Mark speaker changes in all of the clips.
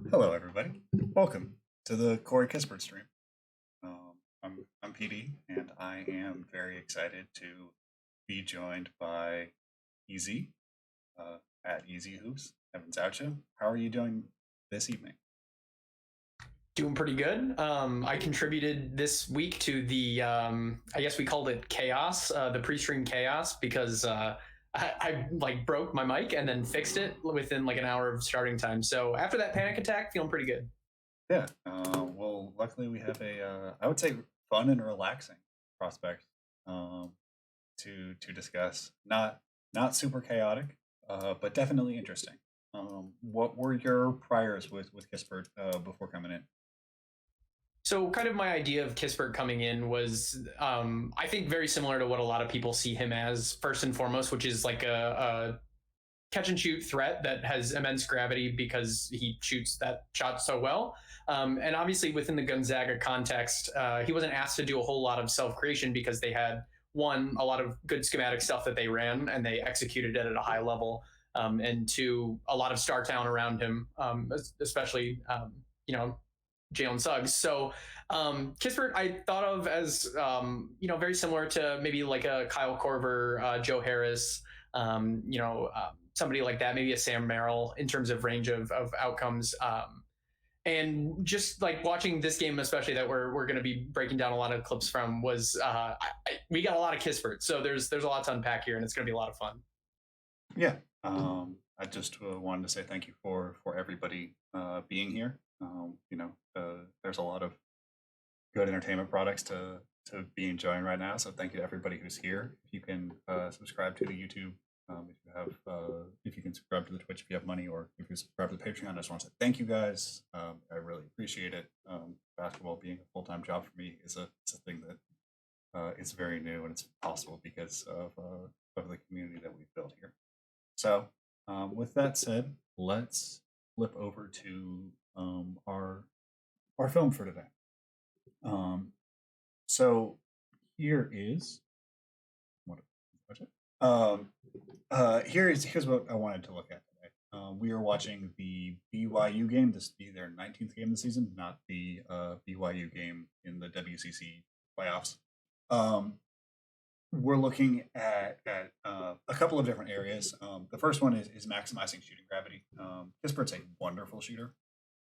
Speaker 1: Hello, everybody. Welcome to the Corey Kispert stream. I'm PD, and I am very excited to be joined by Easy at Easy Hoops, Evin Zaucha. How are you doing this evening?
Speaker 2: Doing pretty good. I contributed this week to the, I guess we called it chaos, the pre-stream chaos, because I like broke my mic and then fixed it within like an hour of starting time. So after that panic attack, feeling pretty good.
Speaker 1: Yeah. Well, luckily we have I would say, fun and relaxing prospect to discuss. Not super chaotic, but definitely interesting. What were your priors with Kispert before coming in?
Speaker 2: So kind of my idea of Kispert coming in was, I think, very similar to what a lot of people see him as, first and foremost, which is like a catch and shoot threat that has immense gravity because he shoots that shot so well. And obviously, within the Gonzaga context, he wasn't asked to do a whole lot of self creation because they had, one, a lot of good schematic stuff that they ran and they executed it at a high level, and two, a lot of star talent around him, especially, Jalen Suggs. So Kispert, I thought of as very similar to maybe like a Kyle Korver, Joe Harris, somebody like that, maybe a Sam Merrill in terms of range of outcomes. And just like watching this game, especially that we're going to be breaking down a lot of clips from, was we got a lot of Kispert, so there's a lot to unpack here, and it's going to be a lot of fun.
Speaker 1: Yeah. I just wanted to say thank you for everybody being here. There's a lot of good entertainment products to be enjoying right now. So thank you to everybody who's here. If you can subscribe to the YouTube, if you can subscribe to the Twitch if you have money, or if you subscribe to the Patreon, I just want to say thank you guys. I really appreciate it. Basketball being a full-time job for me is a thing that is very new, and it's possible because of the community that we've built here. So with that said, let's flip over to our film for today. So here is here's what I wanted to look at today. We are watching the BYU game. This will be their 19th game of the season, not the BYU game in the WCC playoffs. We're looking at a couple of different areas. The first one is maximizing shooting gravity. Kispert's a wonderful shooter,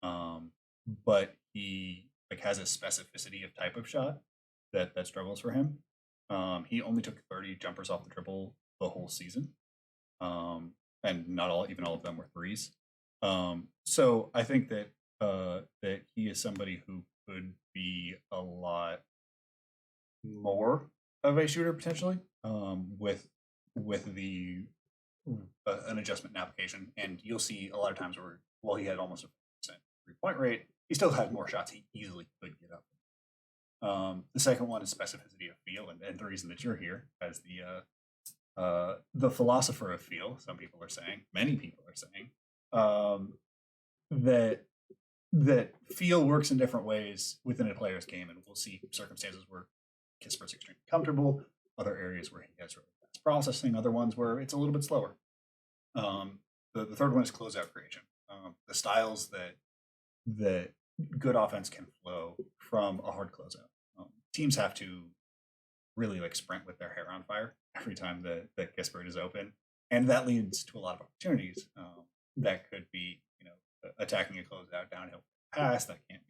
Speaker 1: but he has a specificity of type of shot that struggles for him. He only took 30 jumpers off the dribble the whole season, and not even all of them were threes. So I think that that he is somebody who could be a lot more of a shooter potentially, with the an adjustment in application. And you'll see a lot of times where, while he had almost a 4% 3-point rate, he still had more shots he easily could get up. The second one is specificity of feel, and the reason that you're here as the philosopher of feel, some people are saying, many people are saying, that feel works in different ways within a player's game, and we'll see circumstances where Kispert's extremely comfortable, other areas where he has really fast processing, other ones where it's a little bit slower. The third one is closeout creation. The styles that good offense can flow from a hard closeout. Teams have to really sprint with their hair on fire every time that Kispert is open, and that leads to a lot of opportunities. That could be attacking a closeout downhill pass. That can't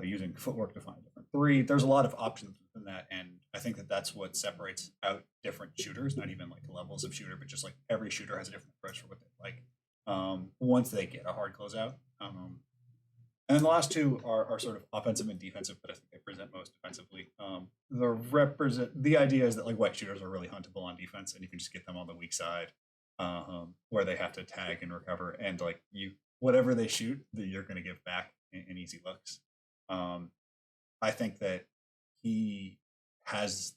Speaker 1: be using footwork to find a different three. There's a lot of options within that, and I think that that's what separates out different shooters. Not even levels of shooter, but just every shooter has a different approach for what they like. Once they get a hard closeout. And then the last two are sort of offensive and defensive, but I think they present most defensively. The idea is that wet shooters are really huntable on defense, and you can just get them on the weak side, where they have to tag and recover, and whatever they shoot, that you're going to give back in easy looks. I think that he has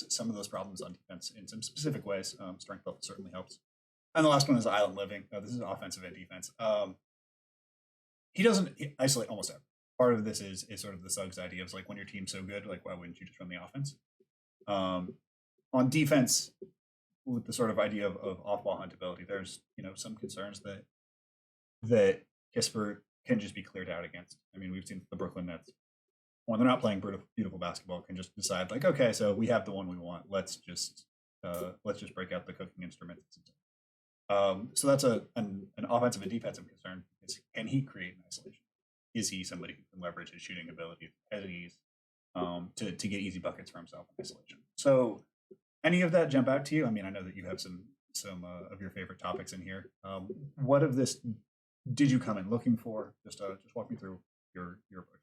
Speaker 1: some of those problems on defense in some specific ways. Strength level certainly helps. And the last one is island living. This is offensive and defense. He doesn't isolate almost ever. Part of this is sort of the Suggs idea of when your team's so good, why wouldn't you just run the offense? On defense, with the sort of idea of off-ball huntability, there's some concerns that that Kispert can just be cleared out against. I mean, we've seen the Brooklyn Nets, when they're not playing beautiful basketball, can just decide like, okay, so we have the one we want. Let's just break out the cooking instruments. So that's an offensive and defensive concern. Can he create an isolation? Is he somebody who can leverage his shooting ability at ease to get easy buckets for himself in isolation? So, any of that jump out to you? I mean, I know that you have some of your favorite topics in here. What of this did you come in looking for? Just walk me through your approach.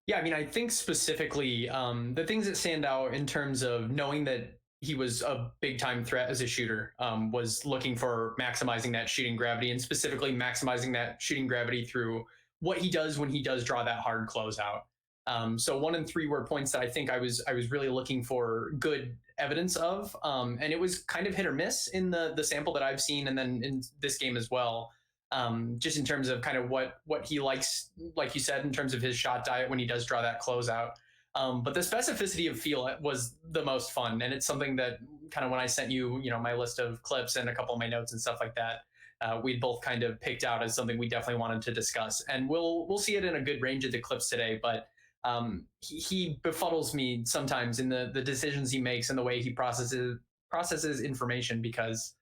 Speaker 2: Yeah, I mean, I think specifically the things that stand out in terms of knowing that he was a big time threat as a shooter was looking for maximizing that shooting gravity, and specifically maximizing that shooting gravity through what he does when he does draw that hard closeout. So 1 and 3 were points that I think I was really looking for good evidence of, and it was kind of hit or miss in the sample that I've seen, and then in this game as well. Just in terms of kind of what he likes, like you said, in terms of his shot diet when he does draw that closeout. But the specificity of feel was the most fun, and it's something that kind of when I sent you, my list of clips and a couple of my notes and stuff like that, we both kind of picked out as something we definitely wanted to discuss, and we'll see it in a good range of the clips today. But he befuddles me sometimes in the decisions he makes and the way he processes information, because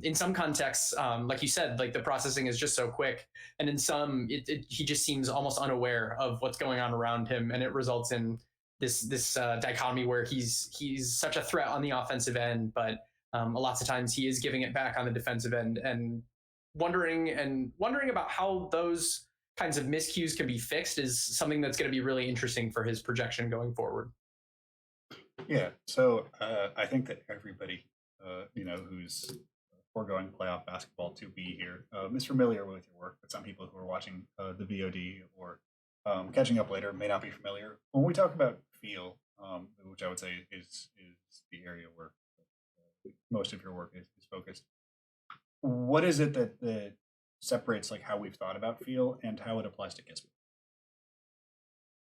Speaker 2: in some contexts, like you said, like the processing is just so quick, and in some, he just seems almost unaware of what's going on around him, and it results in this dichotomy where he's such a threat on the offensive end, but lots of times he is giving it back on the defensive end, and wondering about how those kinds of miscues can be fixed is something that's going to be really interesting for his projection going forward.
Speaker 1: Yeah, so I think that everybody, who's foregoing playoff basketball to be here, is familiar with your work. But some people who are watching the VOD or catching up later may not be familiar. When we talk about feel, which I would say is the area where most of your work is focused, what is it that separates like how we've thought about feel and how it applies to Kispert?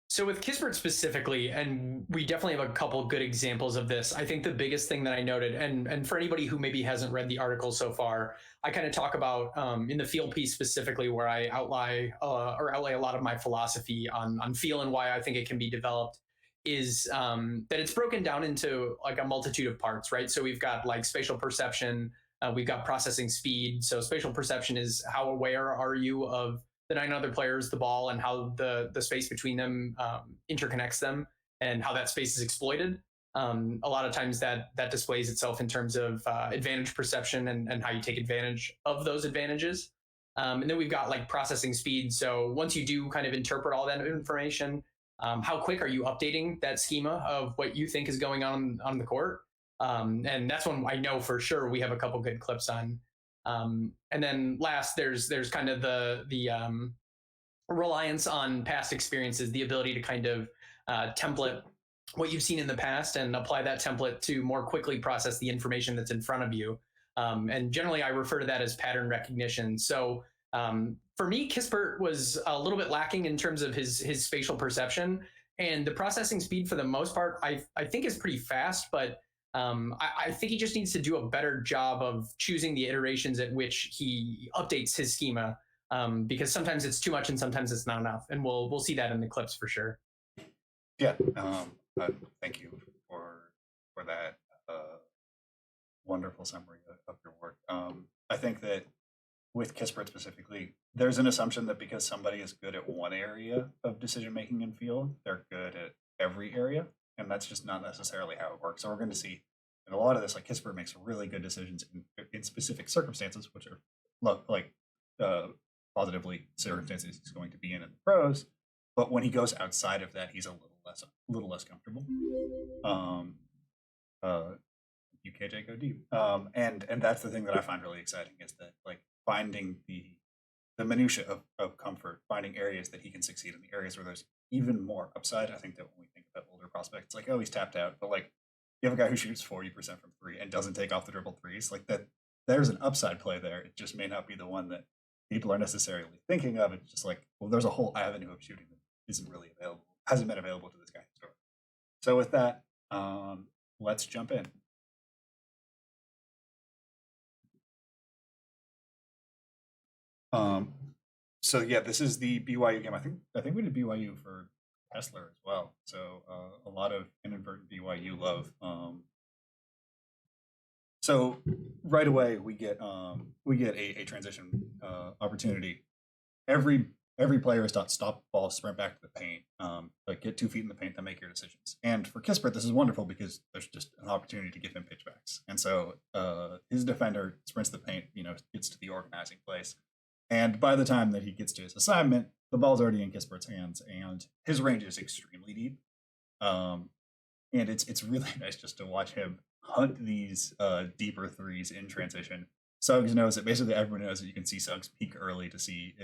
Speaker 2: So with Kispert specifically, and we definitely have a couple good examples of this, I think the biggest thing that I noted, and for anybody who maybe hasn't read the article so far, I kind of talk about in the feel piece specifically, where I outlay a lot of my philosophy on feel and why I think it can be developed, is that it's broken down into like a multitude of parts, right? So we've got like spatial perception, we've got processing speed. So spatial perception is how aware are you of the 9 other players, the ball, and how the space between them interconnects them, and how that space is exploited. A lot of times that displays itself in terms of advantage perception and how you take advantage of those advantages. And then we've got like processing speed. So once you do kind of interpret all that information, how quick are you updating that schema of what you think is going on the court? And that's one I know for sure we have a couple good clips on. And then last, there's kind of the reliance on past experiences, the ability to kind of template what you've seen in the past and apply that template to more quickly process the information that's in front of you. And generally, I refer to that as pattern recognition. So for me, Kispert was a little bit lacking in terms of his spatial perception, and the processing speed for the most part, I think is pretty fast, but I think he just needs to do a better job of choosing the iterations at which he updates his schema, because sometimes it's too much and sometimes it's not enough, and we'll see that in the clips for sure.
Speaker 1: Yeah, thank you for that wonderful summary of your work. I think that with Kispert specifically, there's an assumption that because somebody is good at one area of decision making and feel, they're good at every area, and that's just not necessarily how it works. So we're going to see in a lot of this, like Kispert makes really good decisions in specific circumstances, which are like positively circumstances he's going to be in the pros. But when he goes outside of that, he's a little less comfortable. UKJ go deep. And that's the thing that I find really exciting, is that like finding the minutia of comfort, finding areas that he can succeed in, the areas where there's even more upside. I think that when we think about older prospects, it's like, oh, he's tapped out, but like you have a guy who shoots 40% from 3 and doesn't take off the dribble threes, like that. There's an upside play there. It just may not be the one that people are necessarily thinking of. It's just like, well, there's a whole avenue of shooting that hasn't been available to this guy historically. So with that, let's jump in. Um, so yeah, this is the BYU game. I think we did BYU for Kessler as well. So a lot of inadvertent BYU love. So right away we get a transition opportunity. Every player is taught stop ball, sprint back to the paint, like get 2 feet in the paint, then make your decisions. And for Kispert, this is wonderful because there's just an opportunity to give him pitchbacks. And so his defender sprints the paint, gets to the organizing place. And by the time that he gets to his assignment, the ball's already in Kispert's hands, and his range is extremely deep. And it's really nice just to watch him hunt these deeper threes in transition. Suggs knows it. Basically, everyone knows that you can see Suggs peek early to see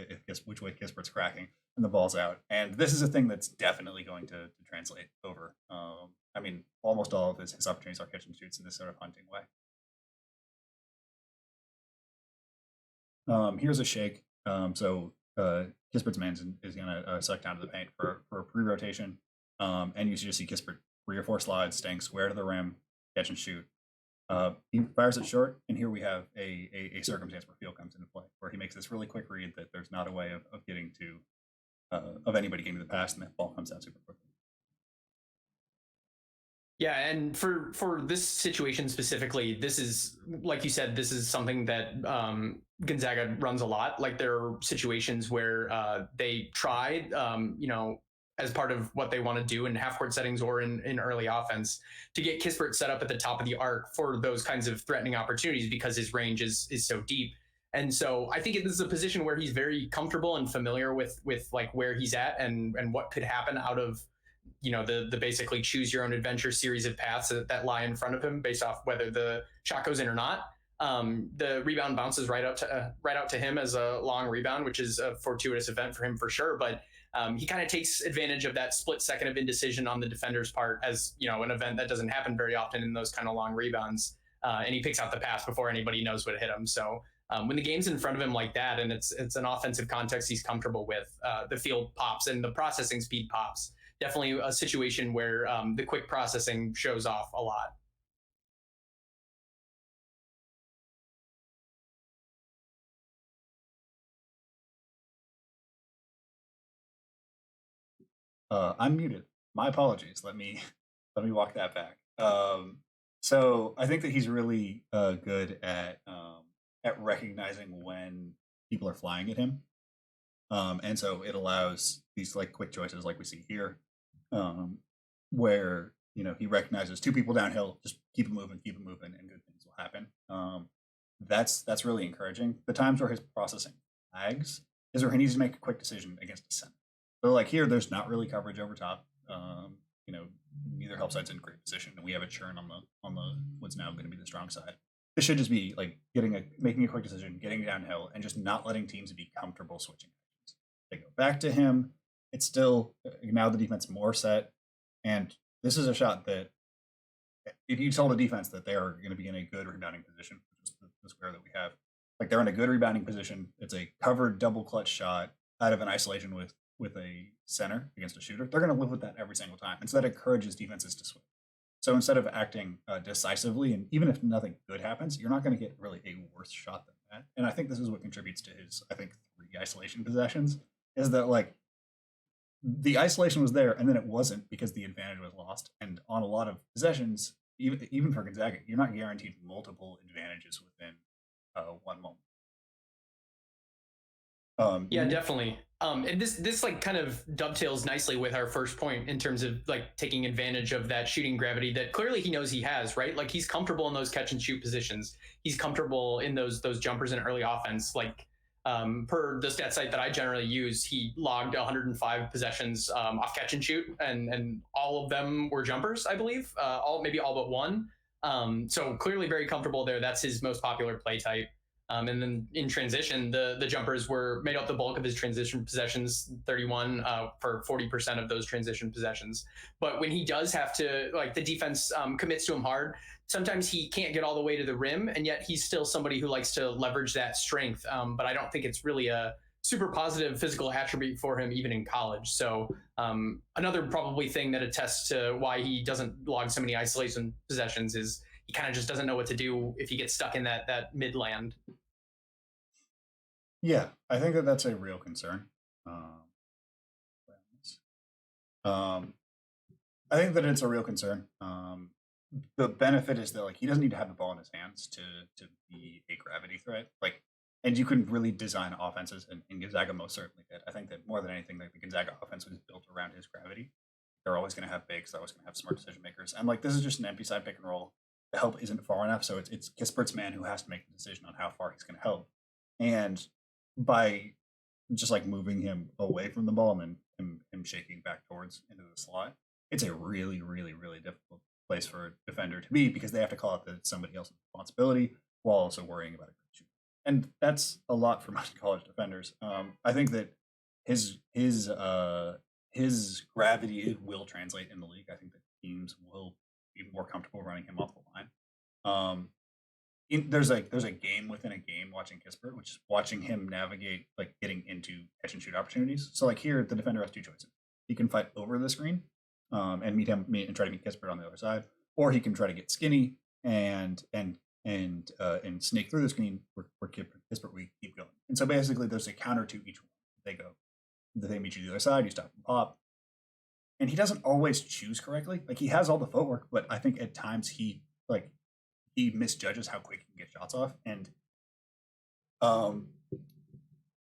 Speaker 1: which way Kispert's cracking, and the ball's out. And this is a thing that's definitely going to translate over. I mean, almost all of his opportunities are catch and shoots in this sort of hunting way. Here's a shake. So Kispert's man is going to suck down to the paint for a pre-rotation. And you just see Kispert 3 or 4 slides, staying square to the rim, catch and shoot. He fires it short, and here we have a circumstance where field comes into play, where he makes this really quick read that there's not a way of getting to, of anybody getting to the pass, and that ball comes out super quickly.
Speaker 2: Yeah, and for this situation specifically, this is, like you said, this is something that Gonzaga runs a lot. Like, there are situations where they try, as part of what they want to do in half-court settings or in early offense, to get Kispert set up at the top of the arc for those kinds of threatening opportunities because his range is so deep. And so I think this is a position where he's very comfortable and familiar with like where he's at and what could happen out of the basically choose your own adventure series of paths that lie in front of him based off whether the shot goes in or not. The rebound bounces right out to him as a long rebound, which is a fortuitous event for him for sure. But he kind of takes advantage of that split second of indecision on the defender's part as an event that doesn't happen very often in those kind of long rebounds. And he picks out the pass before anybody knows what hit him. So when the game's in front of him like that, and it's an offensive context he's comfortable with, the field pops and the processing speed pops. Definitely a situation where the quick processing shows off a lot.
Speaker 1: I'm muted. My apologies. Let me walk that back. So I think that he's really good at recognizing when people are flying at him, and so it allows these like quick choices, like we see here, where he recognizes 2 people downhill, just keep it moving, and good things will happen. That's really encouraging. The times where his processing lags is where he needs to make a quick decision against a center. So like here, there's not really coverage over top. Neither help side's in great position, and we have a churn on the what's now going to be the strong side. This should just be like making a quick decision, getting downhill, and just not letting teams be comfortable switching. They go back to him. It's still now the defense more set, and this is a shot that if you told a defense that they are going to be in a good rebounding position, which is the square that we have, like they're in a good rebounding position. It's a covered double clutch shot out of an isolation with a center against a shooter. They're going to live with that every single time, and so that encourages defenses to switch. So instead of acting decisively, and even if nothing good happens, you're not going to get really a worse shot than that. And I think this is what contributes to his, 3 isolation possessions, is that like the isolation was there and then it wasn't because the advantage was lost. And on a lot of possessions, even for Gonzaga, you're not guaranteed multiple advantages within one moment.
Speaker 2: Yeah, definitely. And this like kind of dovetails nicely with our first point in terms of like taking advantage of that shooting gravity that clearly he knows he has, right? Like he's comfortable in those catch and shoot positions. He's comfortable in those jumpers in early offense. Like per the stat site that I generally use, he logged 105 possessions off catch and shoot, and all of them were jumpers, I believe. Maybe all but one. So clearly very comfortable there. That's his most popular play type. And then in transition, the jumpers made up the bulk of his transition possessions, 31 for 40% of those transition possessions. But when he does have to, like the defense commits to him hard, sometimes he can't get all the way to the rim, and yet he's still somebody who likes to leverage that strength. But I don't think it's really a super positive physical attribute for him even in college. So another probably thing that attests to why he doesn't log so many isolation possessions is he kind of just doesn't know what to do if he gets stuck in that midland.
Speaker 1: Yeah, I think that that's a real concern. Um, I think that it's a real concern. The benefit is that like he doesn't need to have the ball in his hands to be a gravity threat. Like, and you can really design offenses, and Gonzaga most certainly did. I think that more than anything, like the Gonzaga offense was built around his gravity. They're always going to have bigs. They're always going to have smart decision makers. And like this is just an empty side pick and roll. The help isn't far enough, so it's Kispert's man who has to make the decision on how far he's going to help. And by just like moving him away from the ball and then him shaking back towards into the slot, it's a really, really, really difficult place for a defender to be because they have to call out that somebody else's responsibility while also worrying about a good shooter. And that's a lot for most college defenders. I think that his gravity it will translate in the league. I think that teams will be more comfortable running him off the line. There's a game within a game watching Kispert, which is watching him navigate like getting into catch and shoot opportunities. So like here, the defender has two choices. He can fight over the screen and meet and try to meet Kispert on the other side, or he can try to get skinny and snake through the screen where Kispert we keep going. And so basically, there's a counter to each one. They meet you the other side. You stop and pop. And he doesn't always choose correctly. Like he has all the footwork, but I think at times he misjudges how quick he can get shots off. And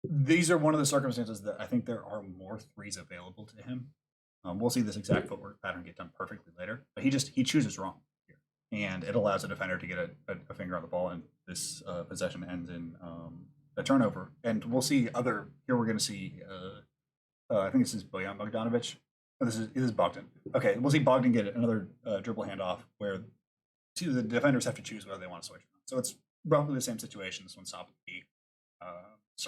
Speaker 1: these are one of the circumstances that I think there are more threes available to him. We'll see this exact footwork pattern get done perfectly later, but he chooses wrong here, and it allows a defender to get a finger on the ball, and this possession ends in a turnover. And we'll see other. Here we're going to see. I think this is Bojan Bogdanovic. Oh, this is Bogdan. Okay, we'll see Bogdan get another dribble handoff where the defenders have to choose whether they want to switch. So it's roughly the same situation. This one's top of the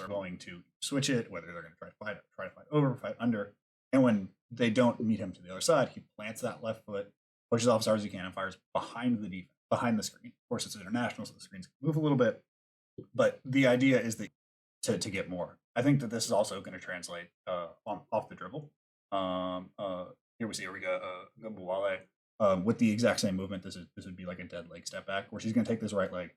Speaker 1: are going to switch it, whether they're going to try to fight over, fight under. And when they don't meet him to the other side, he plants that left foot, pushes off as hard as he can, and fires behind the defense, behind the screen. Of course, it's international, so the screens can move a little bit. But the idea is that to get more. I think that this is also going to translate off the dribble. Here we go, Gualberto with the exact same movement. This would be like a dead leg step back, where she's going to take this right leg.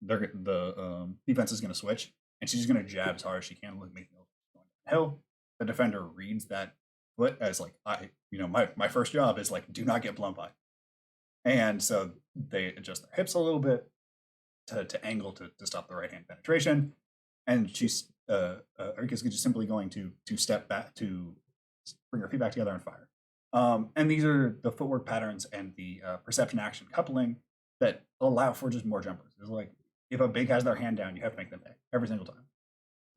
Speaker 1: The defense is going to switch, and she's going to jab as hard as she can, making going downhill. The defender reads that foot as like my first job is like do not get blown by, and so they adjust their hips a little bit to angle to stop the right hand penetration, and she's Arika's just simply going to step back to bring her feet back together and fire. And these are the footwork patterns and the perception action coupling that allow for just more jumpers. It's like if a big has their hand down, you have to make them pay every single time.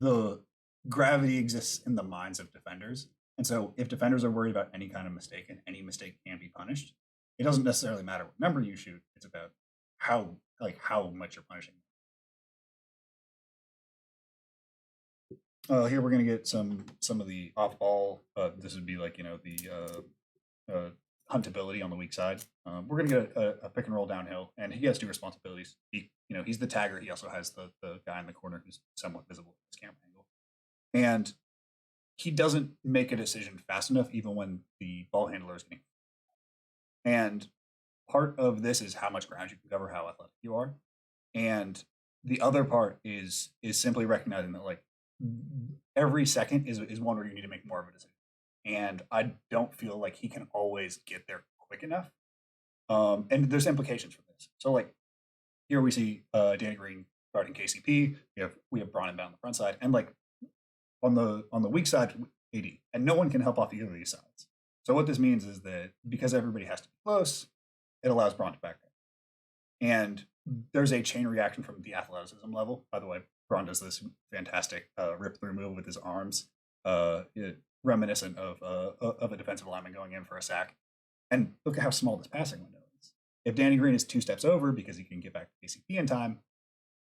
Speaker 1: The gravity exists in the minds of defenders. And so if defenders are worried about any kind of mistake and any mistake can be punished, it doesn't necessarily matter what number you shoot. It's about how much you're punishing. Here we're going to get some of the off ball. This would be like, the huntability on the weak side. We're going to get a pick and roll downhill, and he has two responsibilities. He's the tagger. He also has the guy in the corner who's somewhat visible in his camera angle. And he doesn't make a decision fast enough, even when the ball handler is getting. And part of this is how much ground you can cover, how athletic you are. And the other part is simply recognizing that like every second is one where you need to make more of a decision. And I don't feel like he can always get there quick enough. And there's implications for this. So like here we see Danny Green guarding KCP. We have Bronin down on the front side, and like on the weak side, AD, and no one can help off either of these sides. So what this means is that because everybody has to be close, it allows Braun to back there. And there's a chain reaction from the athleticism level. By the way, Braun does this fantastic rip through move with his arms, reminiscent of a defensive lineman going in for a sack. And look at how small this passing window is. If Danny Green is 2 steps over because he can get back to KCP in time,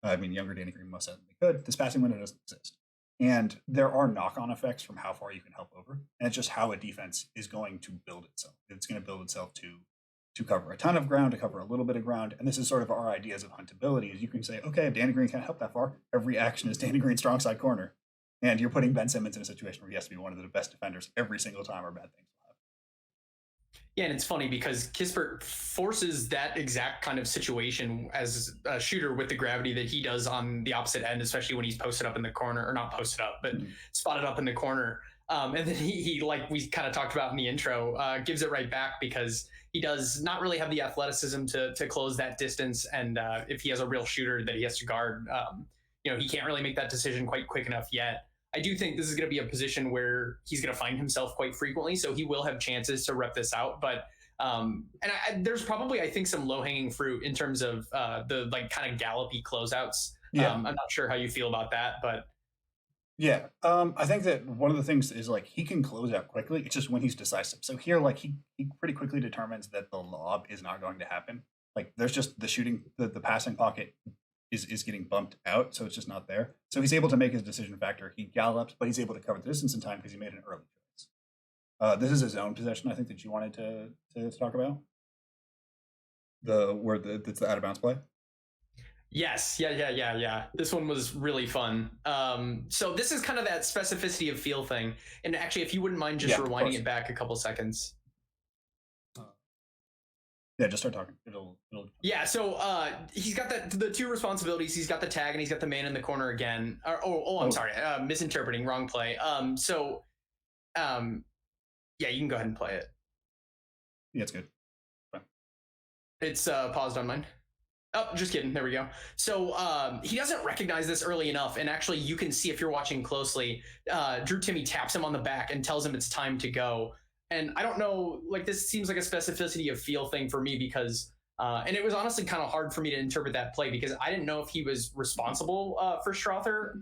Speaker 1: younger Danny Green most certainly could, this passing window doesn't exist. And there are knock-on effects from how far you can help over. And it's just how a defense is going to build itself. It's going to build itself to cover a ton of ground, to cover a little bit of ground. And this is sort of our ideas of huntability, is you can say, okay, if Danny Green can't help that far, every action is Danny Green's strong side corner. And you're putting Ben Simmons in a situation where he has to be one of the best defenders every single time, or bad things will happen.
Speaker 2: Yeah, and it's funny because Kispert forces that exact kind of situation as a shooter with the gravity that he does on the opposite end, especially when he's posted up in the corner, or not posted up, but spotted up in the corner. And then he, like we kind of talked about in the intro, gives it right back because he does not really have the athleticism to close that distance. And if he has a real shooter that he has to guard, he can't really make that decision quite quick enough yet. I do think this is going to be a position where he's going to find himself quite frequently, so he will have chances to rep this out. But there's probably, I think, some low hanging fruit in terms of the like kind of gallopy closeouts.
Speaker 1: Yeah.
Speaker 2: I'm not sure how you feel about that, but
Speaker 1: Yeah, I think that one of the things is like he can close out quickly. It's just when he's decisive. So here, like he pretty quickly determines that the lob is not going to happen. Like there's just the shooting, the passing pocket is getting bumped out, so it's just not there. So he's able to make his decision factor. He gallops, but he's able to cover the distance in time because he made an early choice. This is his own possession, I think, that you wanted to talk about. That's the out of bounds play.
Speaker 2: yes, yeah. This one was really fun. So this is kind of that specificity of feel thing. And actually, if you wouldn't mind just rewinding it back a couple seconds.
Speaker 1: Yeah, just start talking. It'll.
Speaker 2: Yeah, so he's got the two responsibilities. He's got the tag and he's got the man in the corner again. I'm sorry, misinterpreting, wrong play. Yeah, you can go ahead and play it.
Speaker 1: Yeah, it's good. Fine.
Speaker 2: It's paused on mine. Oh, just kidding. There we go. So he doesn't recognize this early enough, and actually, you can see if you're watching closely. Drew Timme taps him on the back and tells him it's time to go. And I don't know, like this seems like a specificity of feel thing for me because, and it was honestly kind of hard for me to interpret that play because I didn't know if he was responsible for Strother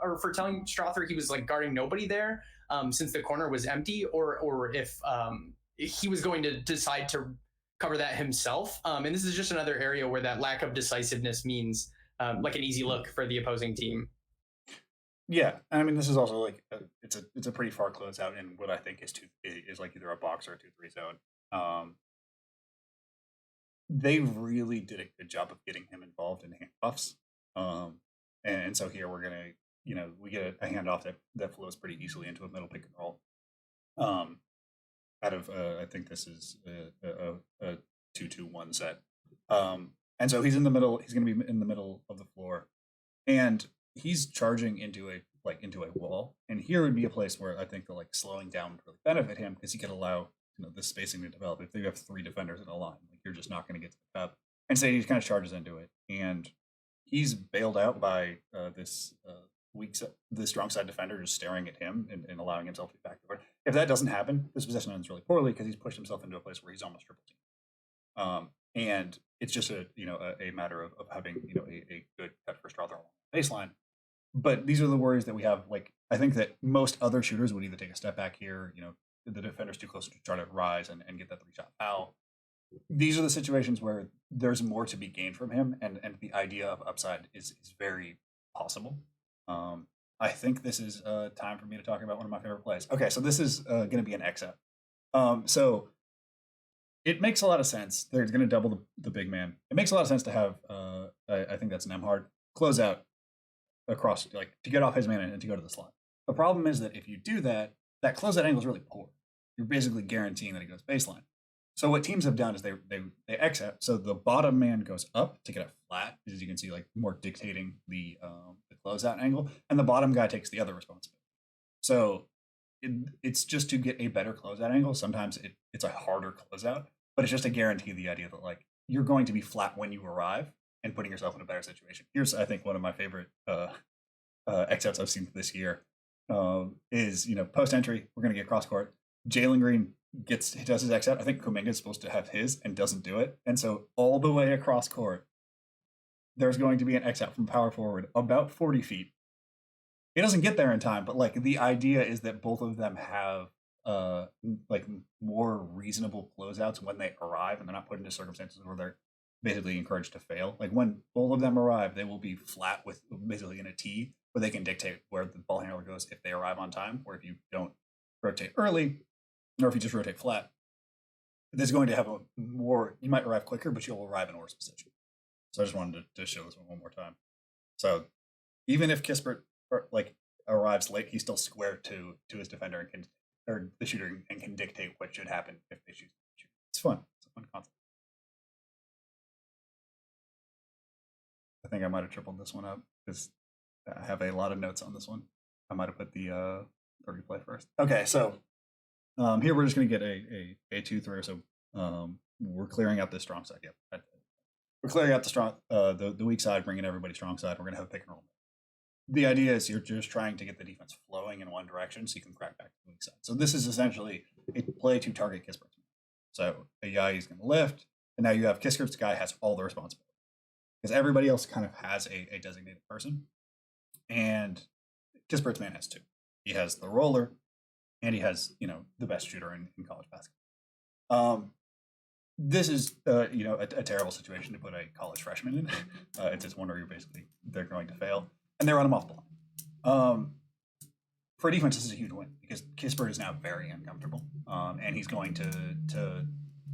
Speaker 2: or for telling Strother he was like guarding nobody there since the corner was empty, or if he was going to decide to cover that himself. And this is just another area where that lack of decisiveness means like an easy look for the opposing team.
Speaker 1: Yeah, I mean, this is also like it's a pretty far closeout in what I think is like either a box or a 2-3 zone. They really did a good job of getting him involved in handoffs, and so here we're gonna we get a handoff that flows pretty easily into a middle pick and roll. Out of I think this is a 2-2-1 set, and so he's in the middle. He's going to be in the middle of the floor, and he's charging into a wall, and here would be a place where I think the like slowing down would really benefit him because he could allow this spacing to develop. If you have 3 defenders in a line, like you're just not going to get to the cup. And so he kind of charges into it, and he's bailed out by this strong side defender just staring at him and allowing himself to be backdoor. If that doesn't happen, this possession ends really poorly because he's pushed himself into a place where he's almost triple team. And it's just a matter of having a good cut for Strother along the baseline. But these are the worries that we have. Like I think that most other shooters would either take a step back here, the defender's too close to try to rise and get that 3-shot foul. These are the situations where there's more to be gained from him, and the idea of upside is very possible. I think this is time for me to talk about one of my favorite plays. Okay, so this is going to be an exit. So it makes a lot of sense. They're going to double the big man. It makes a lot of sense to have, I think that's Nemhard, close out across, like to get off his man and to go to the slot. The problem is that if you do that, that closeout angle is really poor. You're basically guaranteeing that it goes baseline. So what teams have done is they exit. So the bottom man goes up to get it flat, as you can see, like more dictating the closeout angle, and the bottom guy takes the other responsibility. So it's just to get a better closeout angle. Sometimes it's a harder closeout, but it's just to guarantee the idea that like you're going to be flat when you arrive and putting yourself in a better situation. Here's I think one of my favorite exits I've seen this year is post entry. We're going to get cross court. Jalen Green does his exit. I think Kuminga is supposed to have his and doesn't do it. And so all the way across court, there's going to be an exit from power forward about 40 feet. He doesn't get there in time, but like the idea is that both of them have like more reasonable closeouts when they arrive, and they're not put into circumstances where they're basically encouraged to fail. Like when both of them arrive, they will be flat with basically in a T where they can dictate where the ball handler goes if they arrive on time, or if you don't rotate early, or if you just rotate flat, there's going to have you might arrive quicker, but you'll arrive in a worse position. So I just wanted to show this one more time. So even if Kispert arrives late, he's still square to his defender and the shooter and can dictate what should happen if they shoot. It's fun. It's a fun concept. I think I might have tripled this one up because I have a lot of notes on this one. I might have put the replay first. Okay, so here we're just going to get a 2-3. So we're clearing out this strong side. Yep. We're clearing out the strong, the weak side, bringing everybody strong side. We're going to have a pick and roll. The idea is you're just trying to get the defense flowing in one direction so you can crack back to the weak side. So this is essentially a play to target Kispert. So a guy is going to lift, and now you have Kispert's guy has all the responsibility because everybody else kind of has a designated person, and Kispert's man has two. He has the roller, and he has the best shooter in college basketball. This is a terrible situation to put a college freshman in. It's just one where they're going to fail. And they run him off the line. For defense, this is a huge win because Kispert is now very uncomfortable, and he's going to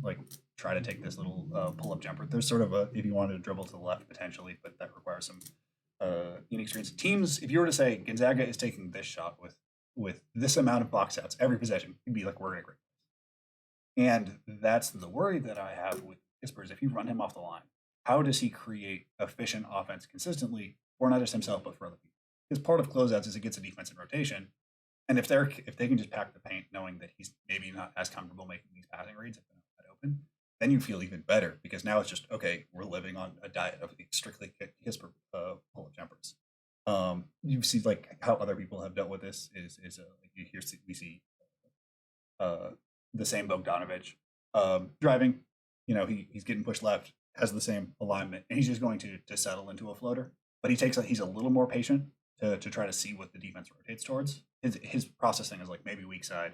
Speaker 1: like try to take this little pull-up jumper. There's sort of if you wanted to dribble to the left potentially, but that requires some inexperience. Teams, if you were to say Gonzaga is taking this shot with this amount of box outs every possession, you'd be like, we're in a great place. And that's the worry that I have with Kispert is if you run him off the line, how does he create efficient offense consistently? Or not just himself, but for other people. Because part of closeouts is it gets a defense in rotation, and if they can just pack the paint, knowing that he's maybe not as comfortable making these passing reads if they're not that open, then you feel even better because now it's just okay. We're living on a diet of strictly Kispert pull-up jumpers. You see like how other people have dealt with this is we see the same Bogdanovich driving. He's getting pushed left, has the same alignment, and he's just going to settle into a floater. But he's a little more patient to try to see what the defense rotates towards. His processing is like maybe weak side,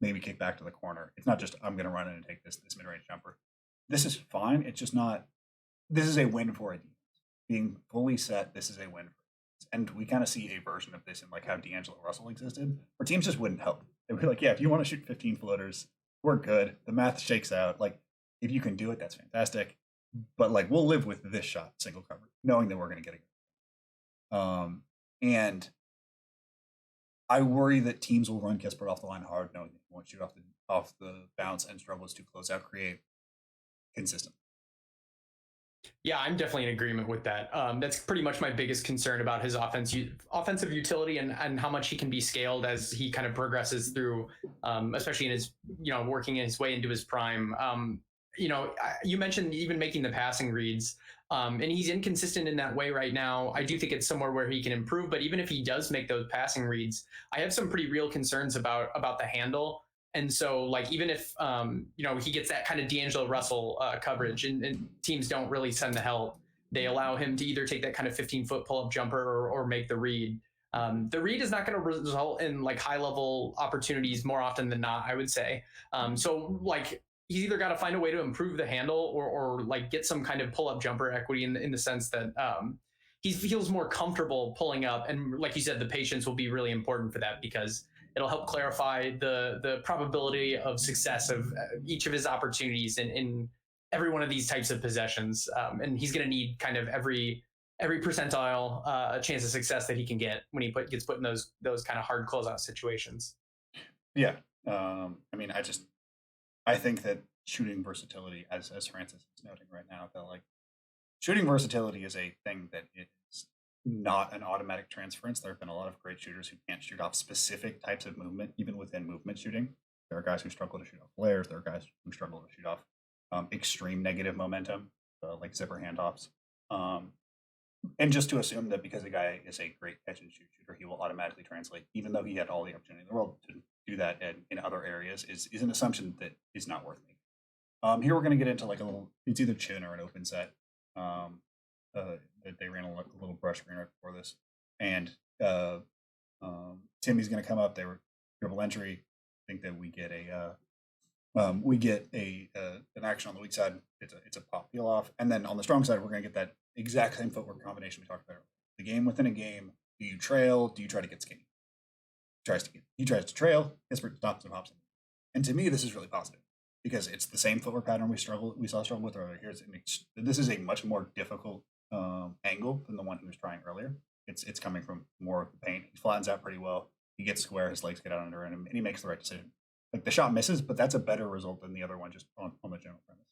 Speaker 1: maybe kick back to the corner. It's not just I'm going to run in and take this mid-range jumper. This is fine. It's just not. This is a win for a defense. Being fully set, this is a win. And we kind of see a version of this in like how D'Angelo Russell existed, where teams just wouldn't help. They'd be like, yeah, if you want to shoot 15 floaters, we're good. The math shakes out. Like if you can do it, that's fantastic. But like we'll live with this shot single cover, knowing that we're going to get it. And I worry that teams will run Kispert off the line hard, knowing that he won't shoot off the bounce and struggles to close out create consistently.
Speaker 2: Yeah, I'm definitely in agreement with that. That's pretty much my biggest concern about his offensive utility and how much he can be scaled as he kind of progresses through, especially in his working his way into his prime. You mentioned even making the passing reads, and he's inconsistent in that way right now. I do think it's somewhere where he can improve, but even if he does make those passing reads, I have some pretty real concerns about the handle. And so like, even if, he gets that kind of D'Angelo Russell coverage and teams don't really send the help, they allow him to either take that kind of 15-foot pull-up jumper or make the read. The read is not going to result in like high level opportunities more often than not, I would say. So like, he's either got to find a way to improve the handle or like get some kind of pull-up jumper equity in the sense that he feels more comfortable pulling up. And like you said, the patience will be really important for that because it'll help clarify the probability of success of each of his opportunities in every one of these types of possessions. And he's going to need kind of every percentile chance of success that he can get when he gets put in those kind of hard closeout situations.
Speaker 1: Yeah. I think that shooting versatility, as Francis is noting right now, that like shooting versatility is a thing that is not an automatic transference. There have been a lot of great shooters who can't shoot off specific types of movement, even within movement shooting. There are guys who struggle to shoot off flares. There are guys who struggle to shoot off extreme negative momentum, like zipper handoffs. And just to assume that because a guy is a great catch and shoot shooter, he will automatically translate, even though he had all the opportunity in the world to do that in other areas, is an assumption that is not worth making. Here we're going to get into like a little, it's either chin or an open set. That they ran a little brush screen right before this, and Timmy's going to come up. They were dribble entry. I think that we get an action on the weak side. It's a pop peel off, and then on the strong side, we're going to get that exact same footwork combination we talked about earlier. The game within a game. Do you trail? Do you try to get skinny? He tries to trail. Kispert stops and hops in. And to me, this is really positive because it's the same footwork pattern we saw struggle with earlier. This is a much more difficult angle than the one he was trying earlier. It's coming from more of the paint. He flattens out pretty well. He gets square. His legs get out under him, and he makes the right decision. Like the shot misses, but that's a better result than the other one just on the general premise.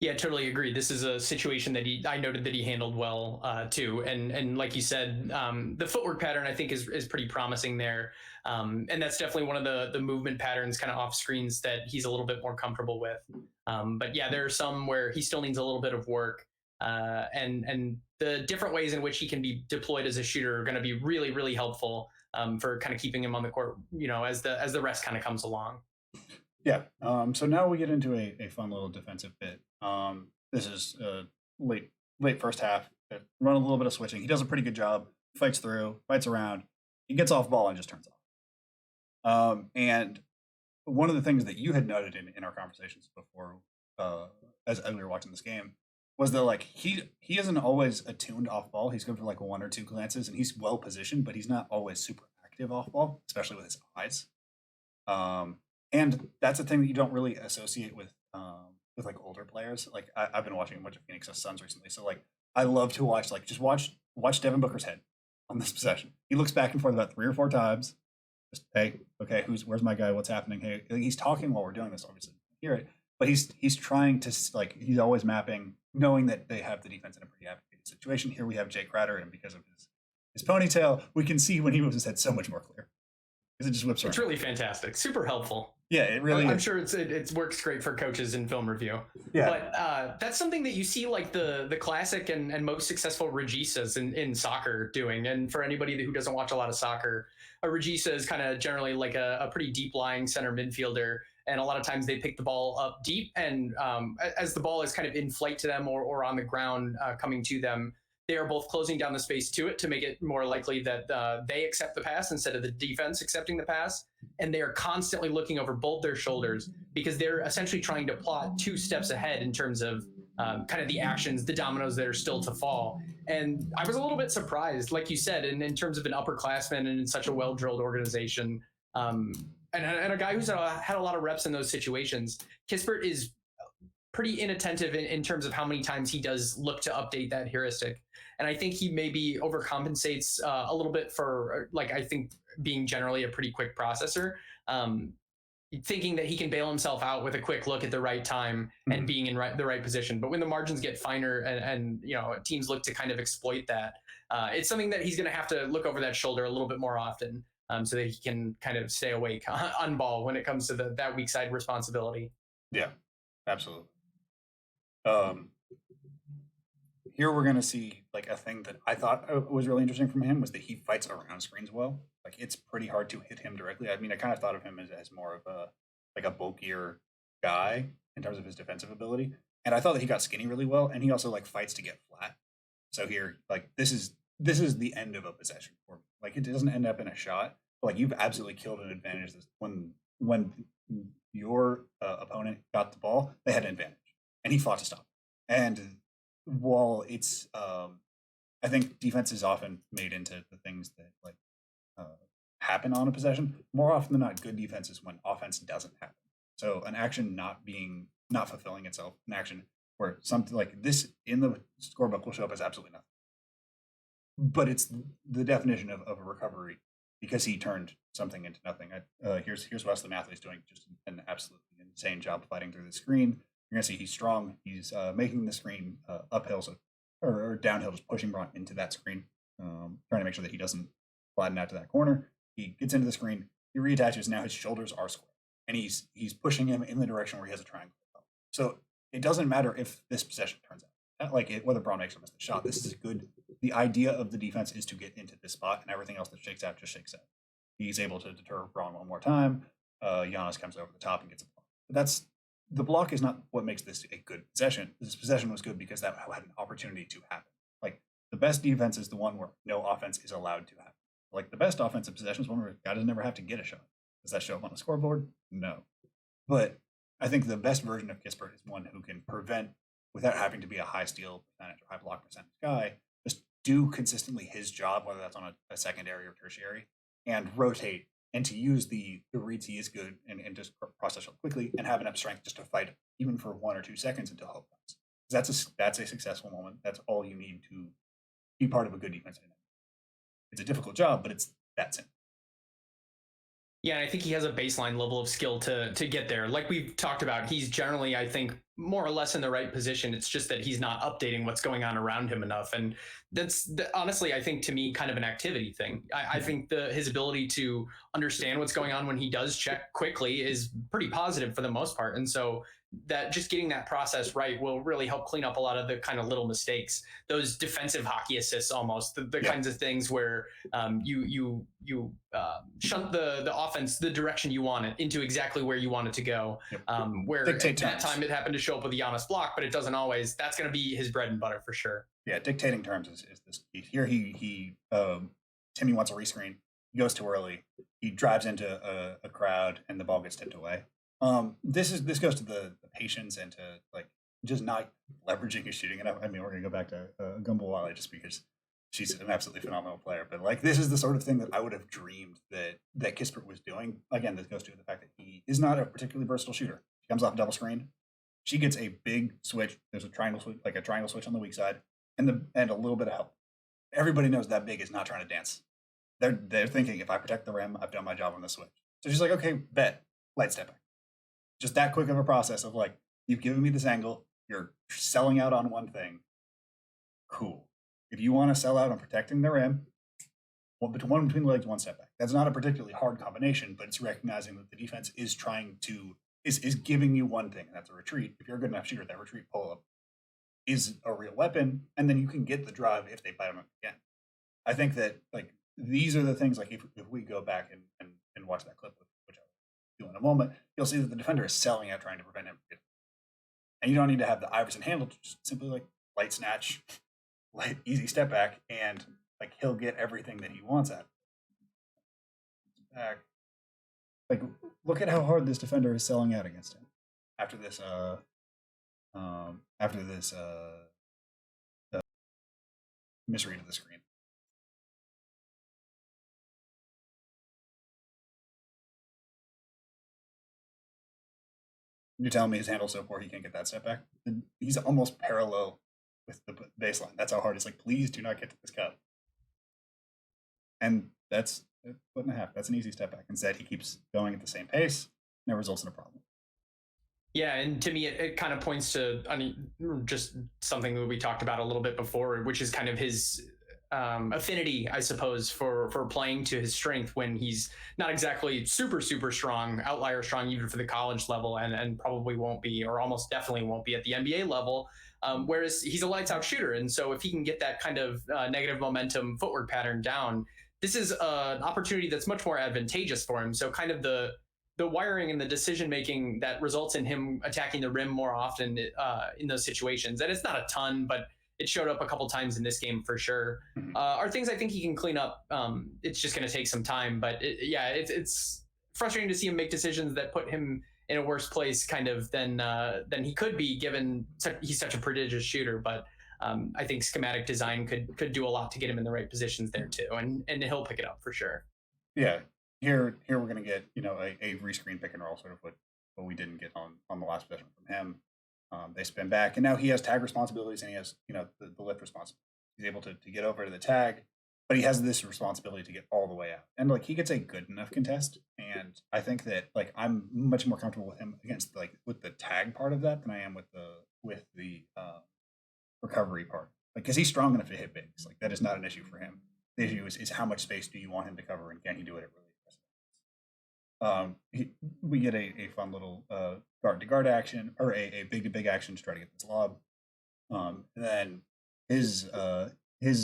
Speaker 2: Yeah, totally agree. This is a situation that I noted that he handled well too, and like you said, the footwork pattern I think is pretty promising there, and that's definitely one of the movement patterns kind of off screens that he's a little bit more comfortable with. But yeah, there are some where he still needs a little bit of work, and the different ways in which he can be deployed as a shooter are going to be really helpful for kind of keeping him on the court, as the rest kind of comes along.
Speaker 1: Yeah. So now we get into a fun little defensive bit. This is late first half. Run a little bit of switching. He does a pretty good job. Fights through, fights around. He gets off ball and just turns off. And one of the things that you had noted in our conversations before, as we were watching this game, was that like he isn't always attuned off ball. He's good for like one or two glances, and he's well positioned, but he's not always super active off ball, especially with his eyes. And that's a thing that you don't really associate with like older players. Like I've been watching a bunch of Phoenix Suns recently, so like I love to watch watch Devin Booker's head on this possession. He looks back and forth about 3 or 4 times. Just hey, okay, where's my guy? What's happening? Hey, he's talking while we're doing this. Obviously, you hear it, but he's trying to like he's always mapping, knowing that they have the defense in a pretty advantageous situation. Here we have Jay Crowder, and because of his ponytail, we can see when he moves his head so much more clear because it just whips around.
Speaker 2: It's really fantastic, super helpful.
Speaker 1: Yeah, it really
Speaker 2: I'm
Speaker 1: is.
Speaker 2: sure it works great for coaches in film review.
Speaker 1: Yeah.
Speaker 2: But that's something that you see like the classic and most successful registas in soccer doing. And for anybody who doesn't watch a lot of soccer, a regista is kind of generally like a pretty deep lying center midfielder. And a lot of times they pick the ball up deep, and as the ball is kind of in flight to them or on the ground coming to them, they are both closing down the space to it to make it more likely that they accept the pass instead of the defense accepting the pass. And they are constantly looking over both their shoulders because they're essentially trying to plot 2 steps ahead in terms of kind of the actions, the dominoes that are still to fall. And I was a little bit surprised, like you said, in terms of an upperclassman and in such a well-drilled organization, and a guy who's had a lot of reps in those situations. Kispert is pretty inattentive in terms of how many times he does look to update that heuristic. And I think he maybe overcompensates a little bit for, like, I think being generally a pretty quick processor, thinking that he can bail himself out with a quick look at the right time and being in the right position. But when the margins get finer and teams look to kind of exploit that, it's something that he's going to have to look over that shoulder a little bit more often so that he can kind of stay awake on ball when it comes to that weak side responsibility.
Speaker 1: Yeah, absolutely. Here we're going to see like a thing that I thought was really interesting from him was that he fights around screens well. Like it's pretty hard to hit him directly. I mean, I kind of thought of him as more of a bulkier guy in terms of his defensive ability. And I thought that he got skinny really well, and he also like fights to get flat. So here, like this is the end of a possession for me. Like it doesn't end up in a shot. But, like you've absolutely killed an advantage when your opponent got the ball, they had an advantage, and he fought to stop. And while it's, I think defense is often made into the things that like happen on a possession. More often than not, good defense is when offense doesn't happen. So an action not fulfilling itself, an action where something like this in the scorebook will show up as absolutely nothing. But it's the definition of a recovery because he turned something into nothing. Here's Wesley Matthews doing just an absolutely insane job fighting through the screen. You're going to see he's strong. He's making the screen uphill or downhill, just pushing Braun into that screen, trying to make sure that he doesn't flatten out to that corner. He gets into the screen. He reattaches. Now his shoulders are square, and he's pushing him in the direction where he has a triangle. So it doesn't matter if this possession turns out whether Braun makes or misses the shot. This is good. The idea of the defense is to get into this spot, and everything else that shakes out just shakes out. He's able to deter Braun one more time. Giannis comes over the top and gets a block. But the block is not what makes this a good possession. This possession was good because that had an opportunity to happen. Like the best defense is the one where no offense is allowed to happen. Like the best offensive possession is one where a guy doesn't never have to get a shot. Does that show up on the scoreboard? No. But I think the best version of Kispert is one who can prevent, without having to be a high steal percentage or high block percentage guy, just do consistently his job, whether that's on a secondary or tertiary, and rotate and to use the reads he is good and just process it quickly and have enough strength just to fight even for 1 or 2 seconds until help comes. That's a successful moment. That's all you need to be part of a good defensive dynamic. It's a difficult job, but it's that simple.
Speaker 2: Yeah, and I think he has a baseline level of skill to get there. Like we've talked about, he's generally, I think, more or less in the right position. It's just that he's not updating what's going on around him enough, and honestly, I think to me, kind of an activity thing. I
Speaker 1: Mhm.
Speaker 2: think his ability to understand what's going on when he does check quickly is pretty positive for the most part, and so that just getting that process right will really help clean up a lot of the kind of little mistakes, those defensive hockey assists, almost the
Speaker 1: Yeah.
Speaker 2: kinds of things where you shunt the offense the direction you want it into exactly where you want it to go.
Speaker 1: Yep.
Speaker 2: Where
Speaker 1: Dictate
Speaker 2: at that
Speaker 1: terms.
Speaker 2: time it happened to show up with a Giannis block, but it doesn't always. That's going to be his bread and butter for sure.
Speaker 1: Yeah, dictating terms is this key. Here Timmy wants a rescreen. He goes too early. He drives into a crowd and the ball gets tipped away. This goes to the patience and to like just not leveraging his shooting. And I mean, we're gonna go back to Gumbawale just because she's an absolutely phenomenal player. But like, this is the sort of thing that I would have dreamed that Kispert was doing. Again, this goes to the fact that he is not a particularly versatile shooter. He comes off double screen. She gets a big switch. There's a triangle switch, like a triangle switch on the weak side, and a little bit of help. Everybody knows that big is not trying to dance. They're thinking, if I protect the rim, I've done my job on the switch. So she's like, okay, bet, light step back. Just that quick of a process of like, you've given me this angle, you're selling out on one thing. Cool. If you want to sell out on protecting the rim, one between the legs, one step back. That's not a particularly hard combination, but it's recognizing that the defense is trying to is giving you one thing, and that's a retreat. If you're a good enough shooter, that retreat pull up is a real weapon, and then you can get the drive if they bite on it again. I think that like these are the things like if we go back and watch that clip, which I'll do in a moment, you'll see that the defender is selling out trying to prevent him. And you don't need to have the Iverson handle, just simply like light snatch, light easy step back, and like he'll get everything that he wants at back. Like look at how hard this defender is selling out against him after this after this misread of the screen. You're telling me his handle's so poor he can't get that step back? He's almost parallel with the baseline. That's how hard it's like, please do not get to this cup. And that's a foot and a half. That's an easy step back. Instead, he keeps going at the same pace, and it results in a problem.
Speaker 2: Yeah, and to me, it kind of points to, I mean, just something that we talked about a little bit before, which is kind of his affinity, I suppose, for playing to his strength when he's not exactly super strong, outlier strong, even for the college level, and probably won't be, or almost definitely won't be at the NBA level. Whereas he's a lights out shooter, and so if he can get that kind of negative momentum footwork pattern down, this is an opportunity that's much more advantageous for him. So kind of the wiring and the decision making that results in him attacking the rim more often in those situations. And it's not a ton, but it showed up a couple times in this game for sure.
Speaker 1: Mhm.
Speaker 2: Are things I think he can clean up. It's just going to take some time, but it's frustrating to see him make decisions that put him in a worse place, kind of than he could be, given he's such a prodigious shooter. But I think schematic design could do a lot to get him in the right positions there too, and he'll pick it up for sure.
Speaker 1: Yeah, here we're gonna get a rescreen pick and roll, sort of what we didn't get on the last possession from him. They spin back, and now he has tag responsibilities, and he has the lift responsibility. He's able to get over to the tag, but he has this responsibility to get all the way out. And like he gets a good enough contest, and I think that like I'm much more comfortable with him against like with the tag part of that than I am with the recovery part. Like, because he's strong enough to hit bigs. Like that is not an issue for him. The issue is how much space do you want him to cover, and can he do it at really we get a fun little guard to guard action or a big to big action to try to get this lob. And then his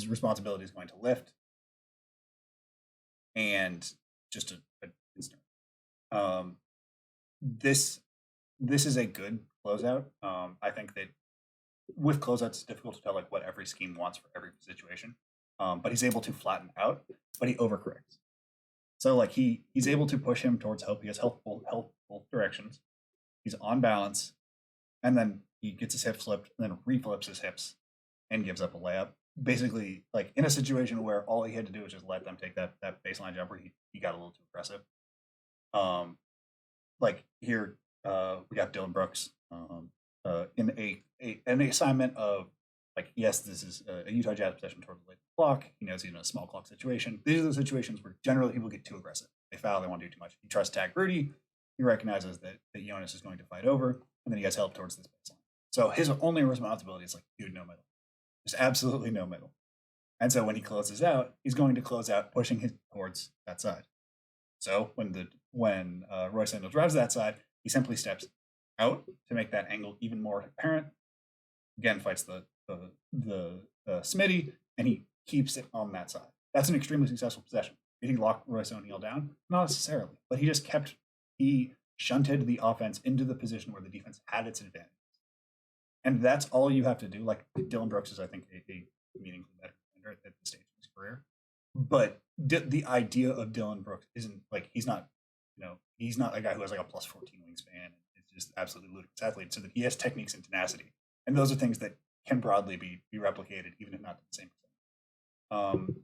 Speaker 1: responsibility is going to lift and just a instant. This is a good closeout. I think that with closeouts, it's difficult to tell like what every scheme wants for every situation. But he's able to flatten out, but he overcorrects. So like he's able to push him towards help. He has helpful directions. He's on balance, and then he gets his hip flipped, and then reflips his hips, and gives up a layup. Basically, like in a situation where all he had to do was just let them take that baseline jumper, he got a little too aggressive. Like here, we got Dylan Brooks in an assignment of like, yes, this is a Utah Jazz possession towards the late clock. He knows he's in a small clock situation. These are the situations where generally people get too aggressive. They foul, they want to do too much. He tries to tag Rudy. He recognizes that Jonas is going to fight over, and then he gets help towards this baseline. So his only responsibility is like, dude, no middle. There's absolutely no middle. And so when he closes out, he's going to close out, pushing him towards that side. So when Roy Sandel drives that side, he simply steps out to make that angle even more apparent. Again, fights the Smitty, and he keeps it on that side. That's an extremely successful possession. Did he lock Royce O'Neal down? Not necessarily, but he shunted the offense into the position where the defense had its advantage. And that's all you have to do. Like, Dylan Brooks is, I think, a meaningfully better defender at this stage of his career. But the idea of Dylan Brooks isn't like, he's not a guy who has like a plus 14 wingspan. It's just absolutely ludicrous athlete. So that he has techniques and tenacity. And those are things that can broadly be replicated, even if not to the same extent.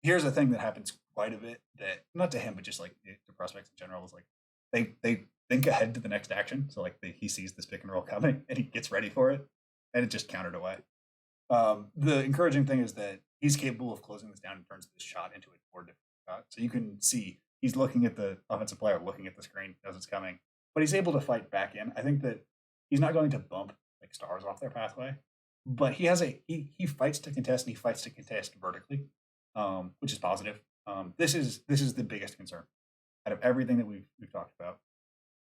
Speaker 1: Here's a thing that happens quite a bit, that not to him, but just like the prospects in general, is like they think ahead to the next action. So like he sees this pick and roll coming and he gets ready for it, and it just countered away. The encouraging thing is that he's capable of closing this down and turns this shot into a 4 different shot. So you can see he's looking at the offensive player, looking at the screen, knows it's coming, but he's able to fight back in. I think that he's not going to bump like stars off their pathway, but he fights to contest, and he fights to contest vertically, which is positive. This is the biggest concern out of everything that we've talked about.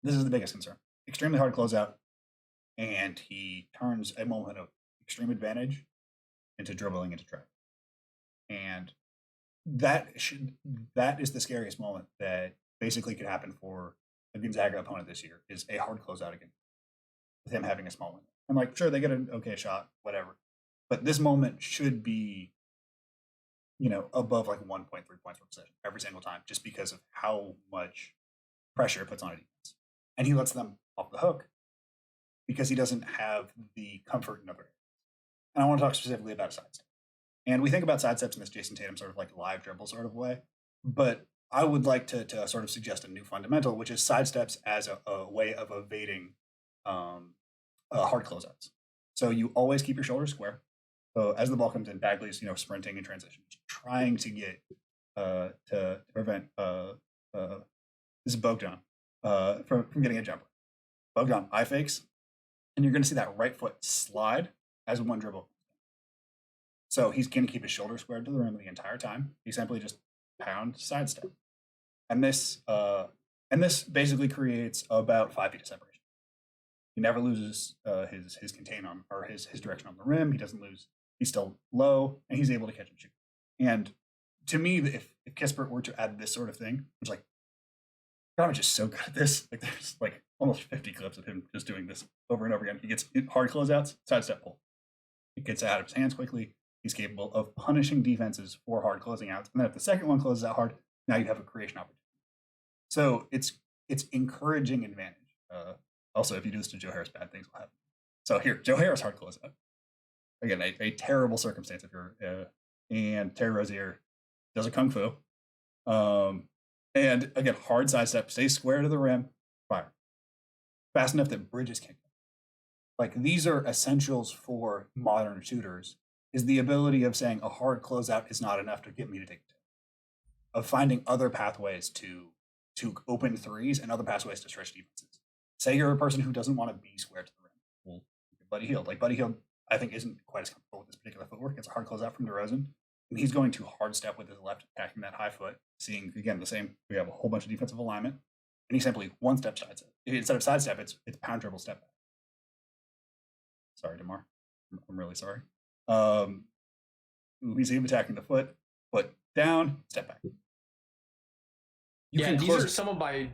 Speaker 1: This is the biggest concern. Extremely hard closeout, and he turns a moment of extreme advantage into dribbling into trap. And that is the scariest moment that basically could happen for a Gonzaga opponent this year, is a hard closeout again, with him having a small window. And like, sure, they get an okay shot, whatever. But this moment should be, above like 1.3 points per possession every single time, just because of how much pressure it puts on a defense. And he lets them off the hook because he doesn't have the comfort in other areas. And I want to talk specifically about sidestep. And we think about sidesteps in this Jason Tatum sort of like live dribble sort of way. But I would like to sort of suggest a new fundamental, which is sidesteps as a way of evading hard closeouts. So you always keep your shoulders square. So as the ball comes in, Bagley's sprinting in transition, trying to get to prevent this is Bogdan from getting a jumper. Bogdan eye fakes, and you're going to see that right foot slide as one dribble. So he's going to keep his shoulder squared to the rim the entire time. He simply just pound sidestep, and this basically creates about 5 feet of separation. He never loses his contain on, or his direction on the rim. He doesn't lose. He's still low, and he's able to catch and shoot. And to me, if Kispert were to add this sort of thing, which like, Garbage is so good at this. Like, there's like almost 50 clips of him just doing this over and over again. He gets hard closeouts, sidestep pull. It gets out of his hands quickly. He's capable of punishing defenses for hard closing outs. And then if the second one closes out hard, now you have a creation opportunity. So it's encouraging advantage. Also, if you do this to Joe Harris, bad things will happen. So here, Joe Harris hard closeout. Again, a terrible circumstance if you're and Terry Rozier does a kung fu. And again, hard sidestep, stay square to the rim, fire. Fast enough that bridges can't. Like, these are essentials for modern shooters, is the ability of saying a hard closeout is not enough to get me to take two. Of finding other pathways to open threes and other pathways to stretch defenses. Say you're a person who doesn't want to be square to the rim. Well, Buddy Hield. Like, Buddy Hield, I think, isn't quite as comfortable with this particular footwork. It's a hard closeout from DeRozan. And he's going to hard step with his left, attacking that high foot, seeing, again, the same. We have a whole bunch of defensive alignment. And he simply one step sidestep. Instead of sidestep, it's pound dribble step back. Sorry, DeMar. I'm really sorry. We see him attacking the foot down, step back.
Speaker 2: These are some of my.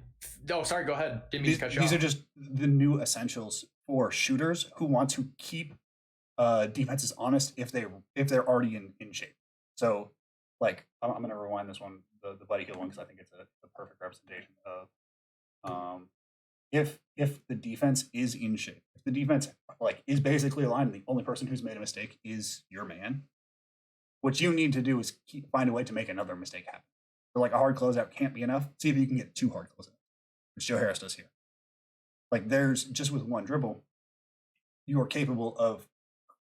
Speaker 2: Oh, sorry. Go ahead. Didn't mean to cut you off.
Speaker 1: These are just the new essentials for shooters who want to keep defenses honest if they're already in shape. So, like, I'm going to rewind this one, the Buddy Hield one, because I think it's a perfect representation of if the defense is in shape, if the defense like is basically aligned, and the only person who's made a mistake is your man. What you need to do is find a way to make another mistake happen. So, like, a hard closeout can't be enough. See if you can get 2 hard closeouts, which Joe Harris does here. Like, there's just with one dribble, you are capable of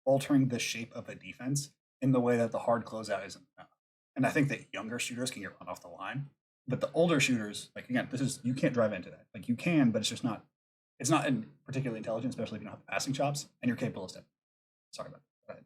Speaker 1: altering the shape of a defense in the way that the hard closeout isn't enough. And I think that younger shooters can get run off the line But the older shooters, like again, you can't drive into that. Like you can, but it's not particularly intelligent, especially if you don't have the passing chops and you're capable of stepping. Sorry about that. Go ahead.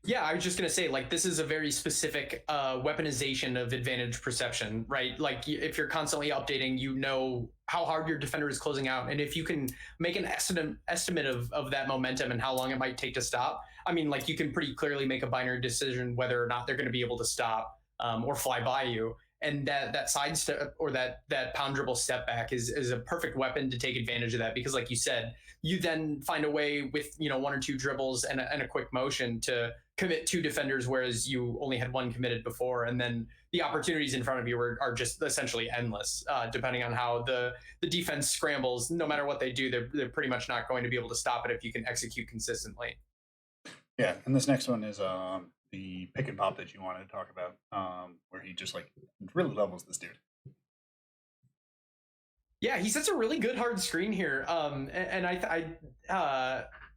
Speaker 2: Yeah, I was just gonna say, like, this is a very specific weaponization of advantage perception, right? Like, if you're constantly updating, you know how hard your defender is closing out, and if you can make an estimate of that momentum and how long it might take to stop, I mean, like, you can pretty clearly make a binary decision whether or not they're going to be able to stop or fly by you. And that side step or that pound dribble step back is a perfect weapon to take advantage of that, because, like you said, you then find a way with one or two dribbles and a quick motion to commit two defenders, whereas you only had one committed before, and then the opportunities in front of you are just essentially endless, depending on how the defense scrambles. No matter what they do, they're pretty much not going to be able to stop it if you can execute consistently.
Speaker 1: Yeah, and this next one is the pick and pop that you wanted to talk about, where he just like really levels this dude.
Speaker 2: Yeah, he sets a really good hard screen here, and I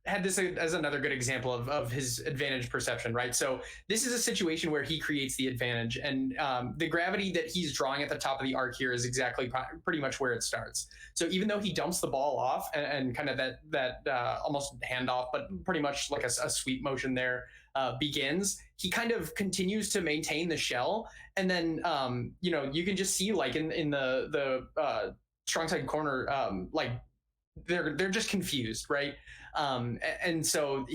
Speaker 2: had this as another good example of his advantage perception, right? So this is a situation where he creates the advantage, and the gravity that he's drawing at the top of the arc here is exactly pretty much where it starts. So even though he dumps the ball off and kind of that almost handoff, but pretty much like a sweep motion there begins, he kind of continues to maintain the shell, and then you can just see, like, in the strong side corner, like they're just confused, right? And so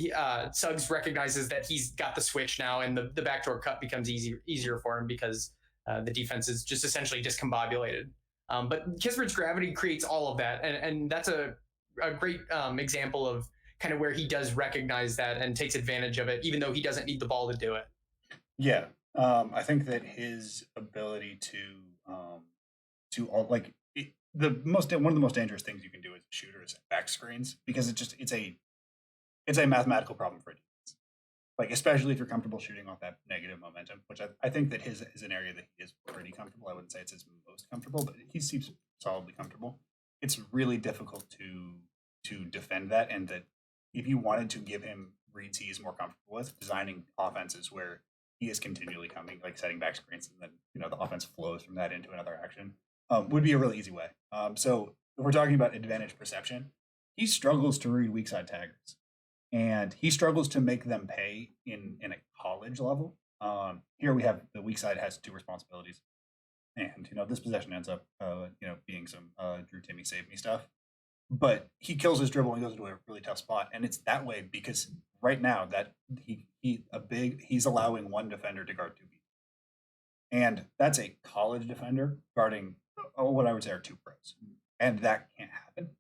Speaker 2: Suggs recognizes that he's got the switch now, and the backdoor cut becomes easier for him because the defense is just essentially discombobulated. But Kispert's gravity creates all of that, and that's a great example of kind of where he does recognize that and takes advantage of it, even though he doesn't need the ball to do it.
Speaker 1: Yeah, I think that his ability to all like one of the most dangerous things you can do as a shooter is back screens, because it's a mathematical problem for a defense. Like, especially if you're comfortable shooting off that negative momentum, which I think that his is an area that he is pretty comfortable. I wouldn't say it's his most comfortable, but he seems solidly comfortable. It's really difficult to defend that, and that if you wanted to give him reads he is more comfortable with, designing offenses where he is continually coming, like setting back screens, and then the offense flows from that into another action, would be a really easy way. So if we're talking about advantage perception, he struggles to read weak side taggers, and he struggles to make them pay in a college level. Here we have the weak side has two responsibilities, and this possession ends up being some Drew Timmy save me stuff. But he kills his dribble and goes into a really tough spot, and it's that way because right now that he's allowing one defender to guard two people, and that's a college defender guarding what I would say are two pros, and that can't happen.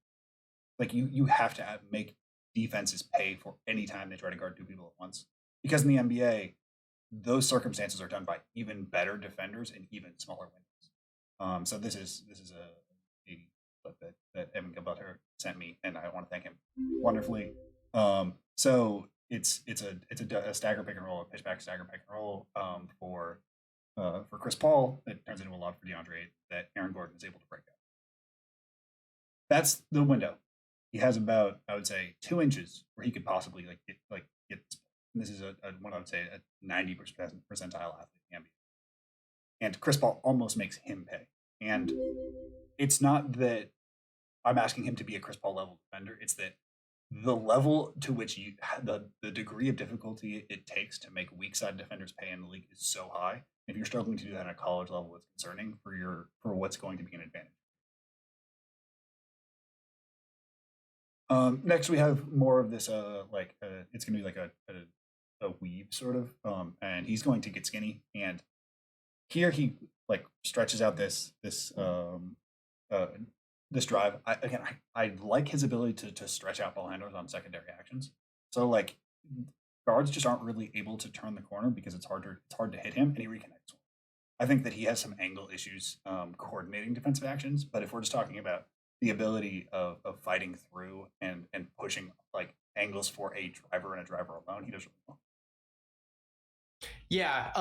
Speaker 1: Like you have to make defenses pay for any time they try to guard two people at once, because in the NBA, those circumstances are done by even better defenders in even smaller windows. So this is a clip that Evin Gualberto sent me, and I want to thank him wonderfully. So it's a stagger pick and roll, a pitchback stagger pick and roll for Chris Paul. It turns into a lot for DeAndre that Aaron Gordon is able to break out. That's the window. He has about, I would say, 2 inches where he could possibly get this. And this is what I would say a 90% percentile athlete in the NBA. And Chris Paul almost makes him pay. And it's not that I'm asking him to be a Chris Paul level defender. It's that the level to which the degree of difficulty it takes to make weak side defenders pay in the league is so high. If you're struggling to do that at a college level, it's concerning for what's going to be an advantage. Next, we have more of this it's going to be like a weave sort of, and he's going to get skinny, and here he stretches out this drive. I like his ability to stretch out ball handlers on secondary actions. So guards just aren't really able to turn the corner because it's hard to hit him, and he reconnects. I think that he has some angle issues coordinating defensive actions, but if we're just talking about the ability of fighting through and pushing angles for a driver and a driver alone, he does really well.
Speaker 2: Yeah,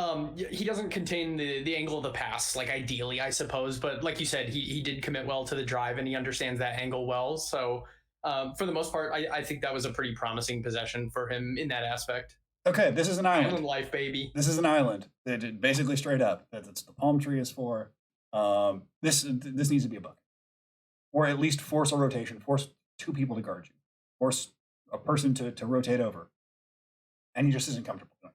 Speaker 2: he doesn't contain the angle of the pass, ideally, I suppose. But like you said, he did commit well to the drive, and he understands that angle well. So for the most part, I think that was a pretty promising possession for him in that aspect.
Speaker 1: Okay, this is an island.
Speaker 2: Island life, baby.
Speaker 1: This is an island. Basically straight up. That's the palm tree is for. This needs to be a bucket, or at least force a rotation, force two people to guard you, force a person to rotate over, and he just isn't comfortable doing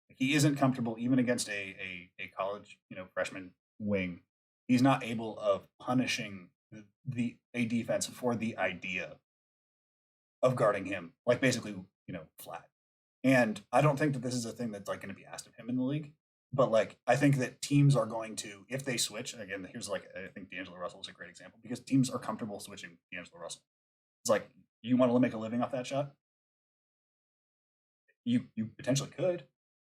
Speaker 1: it. He isn't comfortable even against a college freshman wing. He's not able of punishing a defense for the idea of guarding him, like basically flat. And I don't think that this is a thing that's like going to be asked of him in the league. But like I think that teams are going to, if they switch again. Here's like I think D'Angelo Russell is a great example because teams are comfortable switching D'Angelo Russell. It's like you want to make a living off that shot. You potentially could,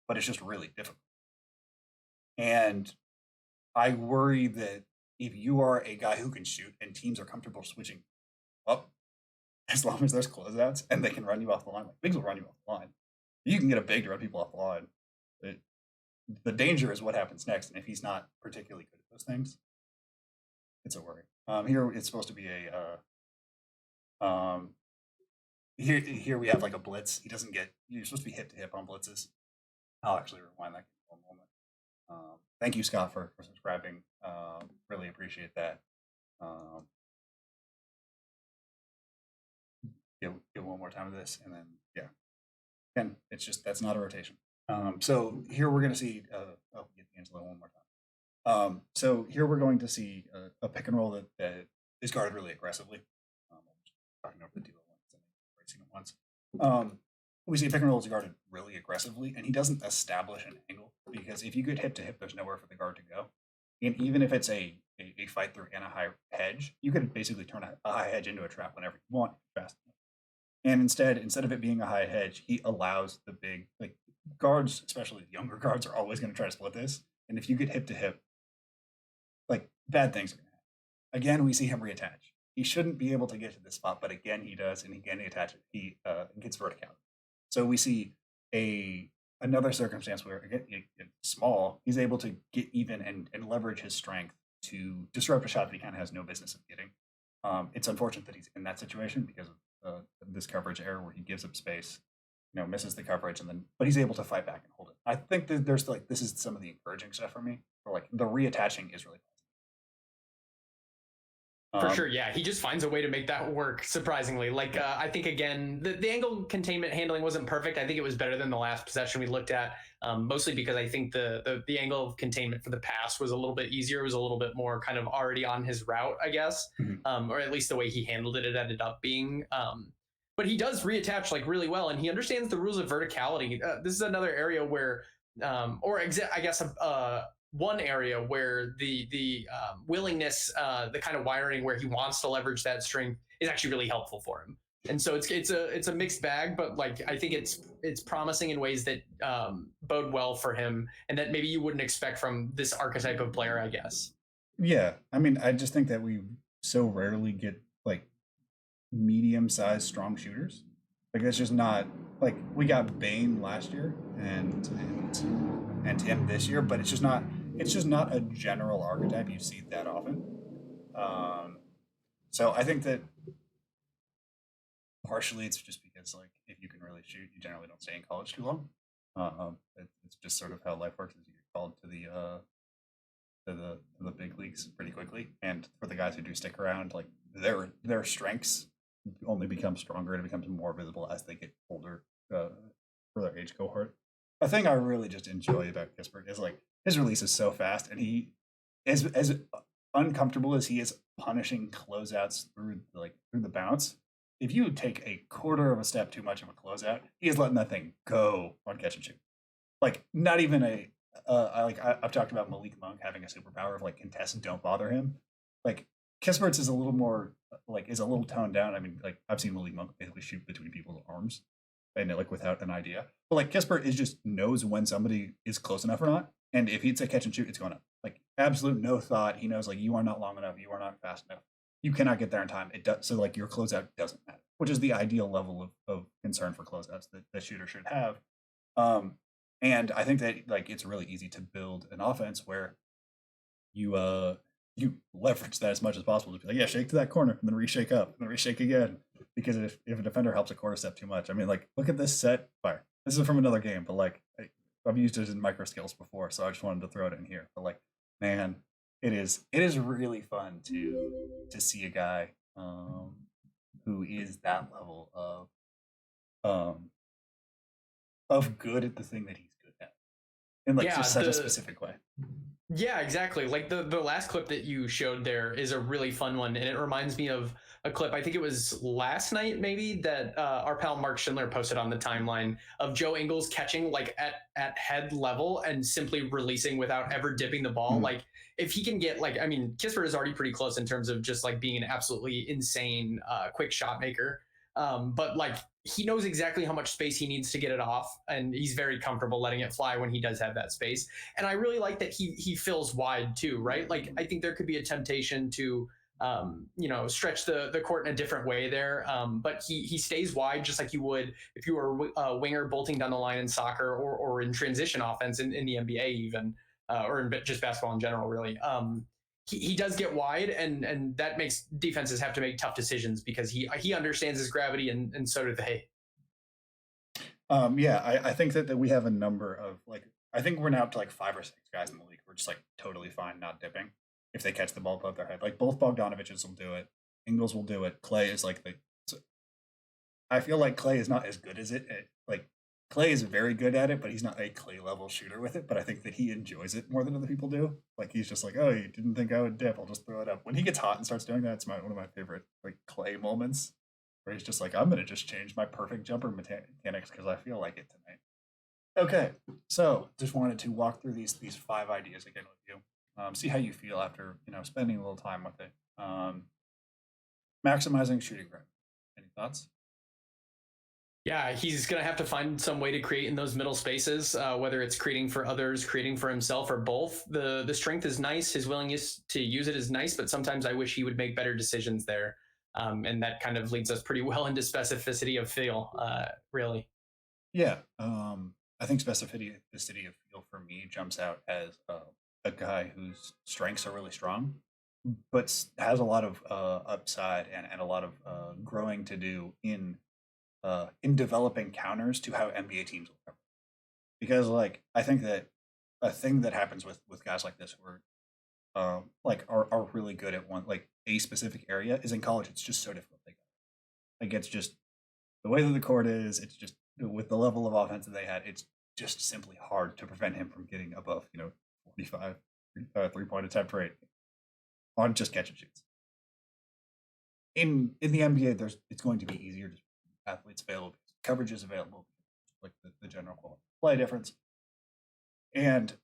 Speaker 1: but it's just really difficult. And I worry that if you are a guy who can shoot and teams are comfortable switching up, as long as there's closeouts and they can run you off the line, like bigs will run you off the line. You can get a big to run people off the line. The danger is what happens next, and if he's not particularly good at those things, it's a worry. Here it's supposed to be here we have like a blitz. He doesn't get. You're supposed to be hip to hip on blitzes. I'll actually rewind that for a moment. Thank you, Scott, for subscribing. Really appreciate that. Give one more time of this, and then again, it's just that's not a rotation. So here we're going to see. Get Angelo one more time. So here we're going to see a pick and roll that is guarded really aggressively. Talking over the deal once. We see a pick and roll is guarded really aggressively, and he doesn't establish an angle because if you get hip to hip, there's nowhere for the guard to go. And even if it's a fight through and a high hedge, you could basically turn a high hedge into a trap whenever you want fast enough. And instead of it being a high hedge, he allows the big guards, especially the younger guards, are always going to try to split this. And if you get hip to hip, bad things are going to happen. Again, we see him reattach. He shouldn't be able to get to this spot, but again, he does, and again, he attaches. He gets vertical. So we see another circumstance where again, small, he's able to get even and leverage his strength to disrupt a shot that he kind of has no business of getting. It's unfortunate that he's in that situation because of this coverage error where he gives up space, misses the coverage, but he's able to fight back and hold it. I think that there's this is some of the encouraging stuff for me. Or the reattaching is really
Speaker 2: for sure. Yeah, he just finds a way to make that work surprisingly. I think again the angle containment handling wasn't perfect. I think it was better than the last possession we looked at, mostly because I think the angle of containment for the pass was a little bit easier. It was a little bit more kind of already on his route, I guess. Or at least the way he handled it ended up being. But he does reattach really well, and he understands the rules of verticality. This is another area where, one area where the willingness, the kind of wiring where he wants to leverage that strength is actually really helpful for him. And so it's a mixed bag, but I think it's promising in ways that bode well for him, and that maybe you wouldn't expect from this archetype of player, I guess.
Speaker 1: Yeah, I mean, I just think that we so rarely get medium-sized strong shooters. That's just not we got Bane last year and Tim this year, but it's just not a general archetype you see that often. So I think that partially it's just because if you can really shoot, you generally don't stay in college too long. It's just sort of how life works. Is you get called to the big leagues pretty quickly, and for the guys who do stick around, their strengths only become stronger and it becomes more visible as they get older for their age cohort. A thing I really just enjoy about Kispert is his release is so fast, and he as uncomfortable as he is punishing closeouts through the bounce. If you take a quarter of a step too much of a closeout, he is letting that thing go on catch and shoot. Not even I've talked about Malik Monk having a superpower of contests don't bother him. Kispert's is a little more is a little toned down. I mean, I've seen Malik Monk basically shoot between people's arms and without an idea. But Kispert is just knows when somebody is close enough or not. And if he'd say catch and shoot, it's going up. Absolute no thought. He knows you are not long enough, you are not fast enough. You cannot get there in time. It does so your closeout doesn't matter, which is the ideal level of concern for closeouts that the shooter should have. And I think that it's really easy to build an offense where you leverage that as much as possible to be shake to that corner and then reshake up and then reshake again. Because if a defender helps a quarter step too much, I mean, look at this set fire. This is from another game, but I've used it in micro scales before, so I just wanted to throw it in here. But man, it is really fun to see a guy who is that level um of good at the thing that he's good at in like
Speaker 2: Yeah,
Speaker 1: just such a specific way.
Speaker 2: yeah, exactly. Like the last clip that you showed there is a really fun one, and it reminds me of a clip. I think it was last night, maybe, that our pal Mark Schindler posted on the timeline of Joe Ingles catching like at head level and simply releasing without ever dipping the ball.
Speaker 1: Mhm.
Speaker 2: Like if he can get like, I mean, Kispert is already pretty close in terms of just like being an absolutely insane quick shot maker. But like he knows exactly how much space he needs to get it off, and he's very comfortable letting it fly when he does have that space. And I really like that he fills wide too, right? Like I think there could be a temptation to stretch the court in a different way there. But he stays wide just like you would if you were a winger bolting down the line in soccer or in transition offense in the NBA even, or in just basketball in general, really. He does get wide, and that makes defenses have to make tough decisions because he understands his gravity, and so do they.
Speaker 1: Yeah, I think that we have a number of like I think we're now up to like 5 or 6 guys in the league who are just like totally fine not dipping if they catch the ball above their head. Like both Bogdanoviches will do it, Ingles will do it. Clay is like the I feel like Clay is not as good as it. Like Clay is very good at it, but he's not a Clay level shooter with it. But I think that he enjoys it more than other people do. Like he's just like, oh, you didn't think I would dip? I'll just throw it up. When he gets hot and starts doing that, it's one of my favorite like Clay moments where he's just like, I'm gonna just change my perfect jumper mechanics because I feel like it tonight. Okay, so just wanted to walk through these 5 ideas again with you. See how you feel after spending a little time with it. Maximizing shooting range. Any thoughts?
Speaker 2: Yeah, he's going to have to find some way to create in those middle spaces, whether it's creating for others, creating for himself, or both. The strength is nice. His willingness to use it is nice, but sometimes I wish he would make better decisions there. And that kind of leads us pretty well into specificity of feel, really.
Speaker 1: Yeah, I think specificity of feel for me jumps out as a guy whose strengths are really strong, but has a lot of upside and a lot of growing to do in developing counters to how NBA teams will cover. Because like I think that a thing that happens with guys like this who are are really good at one like a specific area is in college it's just so difficult. Like it's just the way that the court is. It's just with the level of offense that they had. It's just simply hard to prevent him from getting above 45 3-point attempt rate on just catch and shoots. In the NBA, it's going to be easier. Just athletes available, coverage is available, like the general quality play difference, and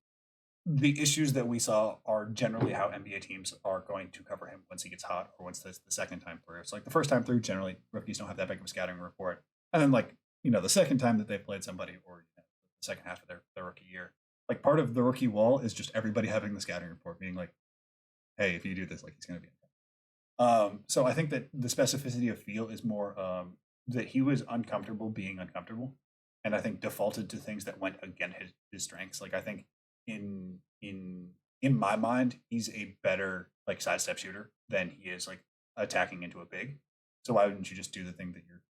Speaker 1: the issues that we saw are generally how NBA teams are going to cover him once he gets hot or once the second time through. It's like the first time through, generally rookies don't have that big of a scouting report, and then like the second time that they've played somebody or the second half of their rookie year, like part of the rookie wall is just everybody having the scouting report being like, hey, if you do this, like he's going to be. So I think that the specificity of feel is more that he was uncomfortable being uncomfortable, and I think defaulted to things that went against his strengths. Like I think in in my mind, he's a better like sidestep shooter than he is like attacking into a big. So why wouldn't you just do the thing that you're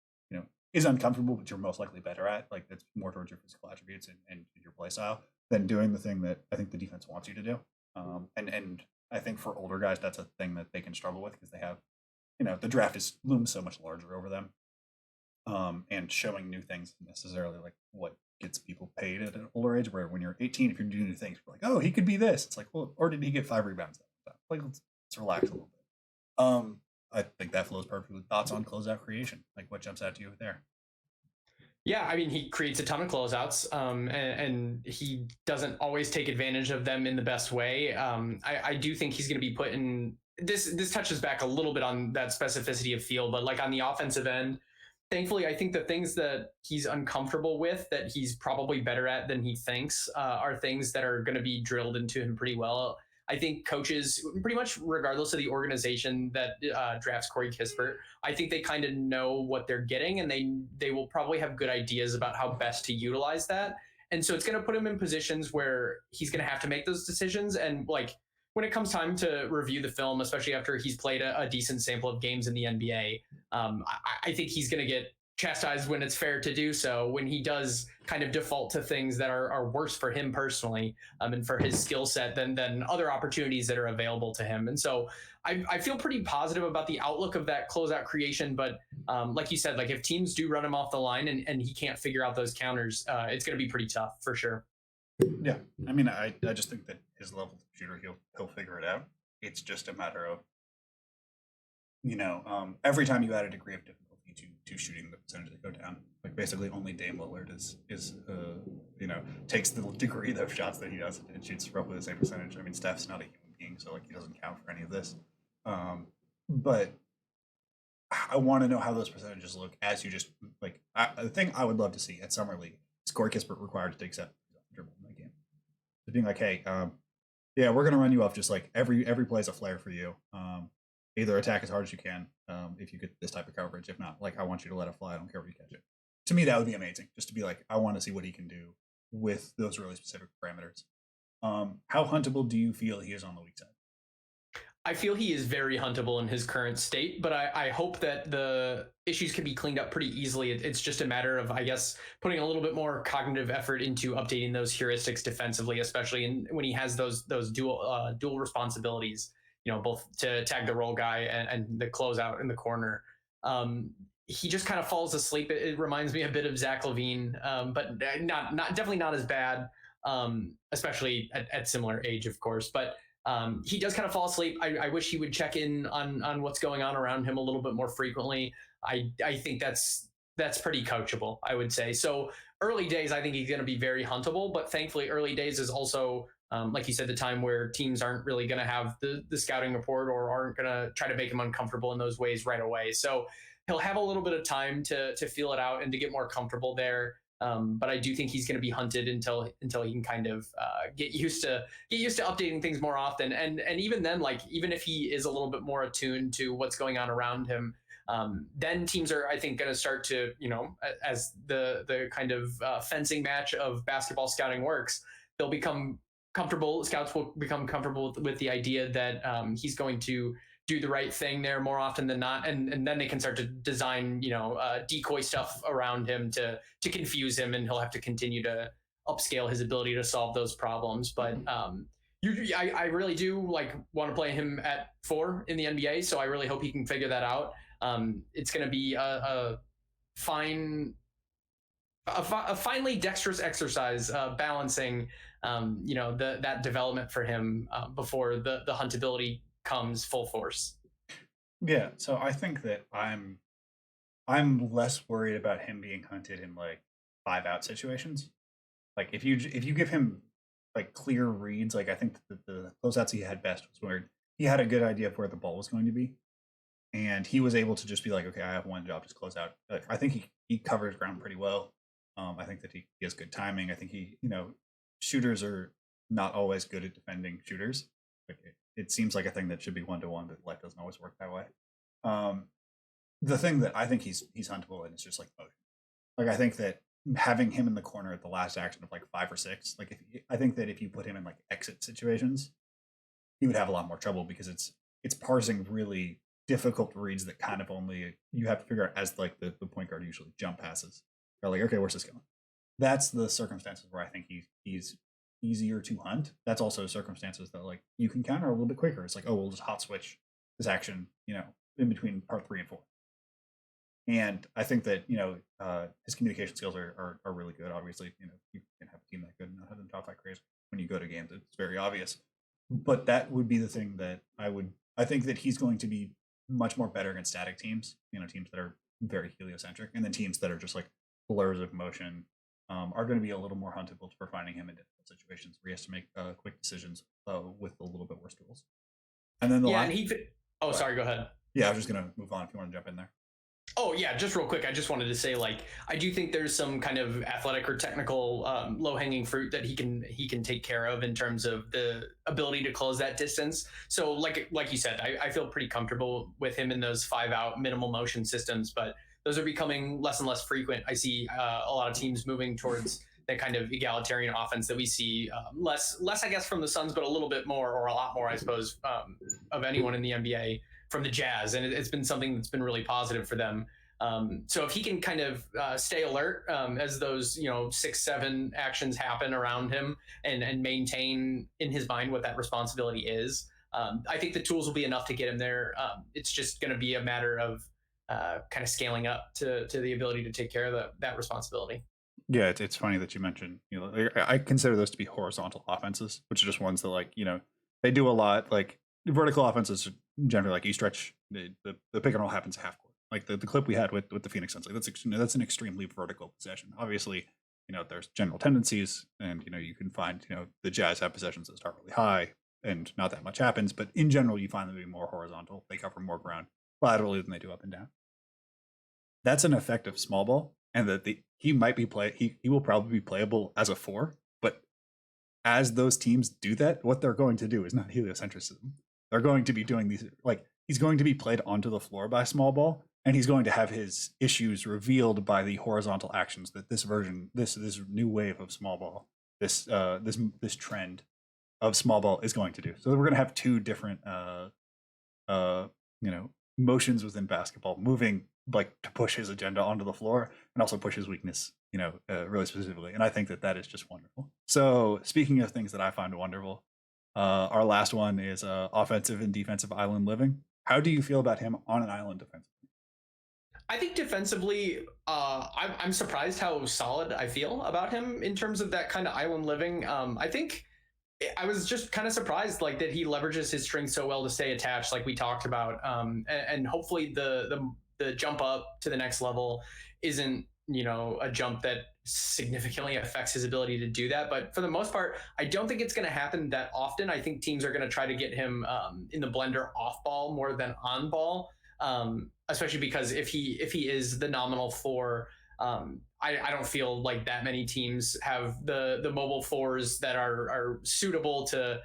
Speaker 1: is uncomfortable, but you're most likely better at? Like that's more towards your physical attributes and your play style than doing the thing that I think the defense wants you to do. And I think for older guys, that's a thing that they can struggle with because they have, the draft is looms so much larger over them. And showing new things isn't necessarily like what gets people paid at an older age. Where when you're 18, if you're doing new things, you're like, oh, he could be this. It's like, well, or did he get 5 rebounds? Like, let's relax a little bit. I think that flows perfectly. Thoughts on closeout creation? Like, what jumps out to you there?
Speaker 2: Yeah, I mean, he creates a ton of closeouts, and he doesn't always take advantage of them in the best way. I do think he's going to be put in this. This touches back a little bit on that specificity of feel, but like on the offensive end, thankfully, I think the things that he's uncomfortable with, that he's probably better at than he thinks, are things that are going to be drilled into him pretty well. I think coaches, pretty much regardless of the organization that drafts Corey Kispert, I think they kind of know what they're getting, and they will probably have good ideas about how best to utilize that. And so it's going to put him in positions where he's going to have to make those decisions. And like when it comes time to review the film, especially after he's played a decent sample of games in the NBA, I think he's going to get chastised when it's fair to do so, when he does kind of default to things that are worse for him personally, and for his skill set than other opportunities that are available to him. And so I feel pretty positive about the outlook of that closeout creation. But like you said, like if teams do run him off the line and he can't figure out those counters, it's going to be pretty tough for sure.
Speaker 1: Yeah, I mean, I just think that his level of shooter, he'll figure it out. It's just a matter of, every time you add a degree of difficulty to shooting, the percentage that go down. Like basically, only Dame Lillard is takes the degree of shots that he does and shoots roughly the same percentage. I mean, Steph's not a human being, so like he doesn't count for any of this. But I want to know how those percentages look as you just like. The thing I would love to see at Summer League is Corey Kispert required to take 7 dribble in that game. So being like, hey, yeah, we're gonna run you off just like every play is a flare for you. Either attack as hard as you can if you get this type of coverage. If not, like I want you to let it fly. I don't care where you catch it. To me, that would be amazing. Just to be like, I want to see what he can do with those really specific parameters. How huntable do you feel he is on the weak side?
Speaker 2: I feel he is very huntable in his current state, but I hope that the issues can be cleaned up pretty easily. It's just a matter of, I guess, putting a little bit more cognitive effort into updating those heuristics defensively, especially when he has those dual responsibilities. Both to tag the roll guy and the closeout in the corner. He just kind of falls asleep. It reminds me a bit of Zach LaVine, but not definitely not as bad, especially at similar age, of course. But he does kind of fall asleep. I wish he would check in on what's going on around him a little bit more frequently. I think that's pretty coachable, I would say. So early days, I think he's going to be very huntable, but thankfully early days is also, like you said, the time where teams aren't really going to have the scouting report or aren't going to try to make him uncomfortable in those ways right away. So he'll have a little bit of time to feel it out and to get more comfortable there. But I do think he's going to be hunted until he can kind of get used to updating things more often. And even then, like even if he is a little bit more attuned to what's going on around him, then teams are, I think, going to start to, as the kind of fencing match of basketball scouting works, they'll become comfortable. Scouts will become comfortable with the idea that he's going to do the right thing there more often than not, and then they can start to design decoy stuff around him to confuse him, and he'll have to continue to upscale his ability to solve those problems. But I really do want to play him at 4 in the NBA, so I really hope he can figure that out. It's going to be a finely dexterous exercise balancing that development for him before the huntability comes full force.
Speaker 1: Yeah, so I think that I'm less worried about him being hunted in like 5-out situations. Like if you give him like clear reads, like I think that the closeouts he had best was where he had a good idea of where the ball was going to be, and he was able to just be like, okay, I have one job, just close out. Like I think he covers ground pretty well. I think that he has good timing. I think shooters are not always good at defending shooters. Like it seems like a thing that should be 1-to-1, but life doesn't always work that way. The thing that I think he's huntable in is just like motion. Like I think that having him in the corner at the last action of like 5 or 6, like I think that if you put him in like exit situations, he would have a lot more trouble because it's parsing really difficult reads that kind of only you have to figure out as like the point guard usually jump passes. They're like, okay, where's this going? That's the circumstances where I think he's easier to hunt. That's also circumstances that like you can counter a little bit quicker. It's like, oh, we'll just hot switch this action, in between part 3 and 4. And I think that his communication skills are really good. Obviously, you can have a team that good and not have them talk like crazy when you go to games. It's very obvious. But that would be the thing that I think that he's going to be much more better against static teams. Teams that are very heliocentric, and then teams that are just like blurs of motion. Are going to be a little more huntable for finding him in difficult situations where he has to make quick decisions with a little bit worse tools. And then
Speaker 2: sorry, go ahead.
Speaker 1: Yeah, I was just going to move on if you want to jump in there.
Speaker 2: Oh yeah, just real quick, I just wanted to say I do think there's some kind of athletic or technical low-hanging fruit that he can take care of in terms of the ability to close that distance. So like you said, I feel pretty comfortable with him in those 5-out minimal motion systems, but those are becoming less and less frequent. I see a lot of teams moving towards that kind of egalitarian offense that we see less, I guess, from the Suns, but a little bit more, or a lot more, I suppose, of anyone in the NBA from the Jazz. And it's been something that's been really positive for them. So if he can kind of stay alert as those 6-7 actions happen around him, and maintain in his mind what that responsibility is, I think the tools will be enough to get him there. It's just going to be a matter of kind of scaling up to the ability to take care of that responsibility.
Speaker 1: Yeah, it's funny that you mentioned, I consider those to be horizontal offenses, which are just ones that they do a lot. Like vertical offenses, generally like you stretch the pick and roll happens half court. Like the clip we had with the Phoenix Suns, like that's an extremely vertical possession. Obviously, there's general tendencies, and you can find the Jazz have possessions that start really high and not that much happens, but in general you find them to be more horizontal. They cover more ground laterally than they do up and down. That's an effective small ball, and that he might be he will probably be playable as a 4, but as those teams do that, what they're going to do is not heliocentrism. They're going to be doing these, like, he's going to be played onto the floor by small ball, and he's going to have his issues revealed by the horizontal actions that this new wave of small ball, this trend of small ball is going to do. So we're going to have two different motions within basketball, moving like to push his agenda onto the floor and also push his weakness, really specifically. And I think that is just wonderful. So speaking of things that I find wonderful, our last one is offensive and defensive island living. How do you feel about him on an island defensively?
Speaker 2: I think defensively, I'm surprised how solid I feel about him in terms of that kind of island living. I think I was just kind of surprised, like, that he leverages his strength so well to stay attached, like we talked about, and hopefully the jump up to the next level isn't a jump that significantly affects his ability to do that. But for the most part, I don't think it's going to happen that often. I think teams are going to try to get him in the blender off ball more than on ball, especially because if he is the nominal 4. I don't feel like that many teams have the mobile 4s that are suitable to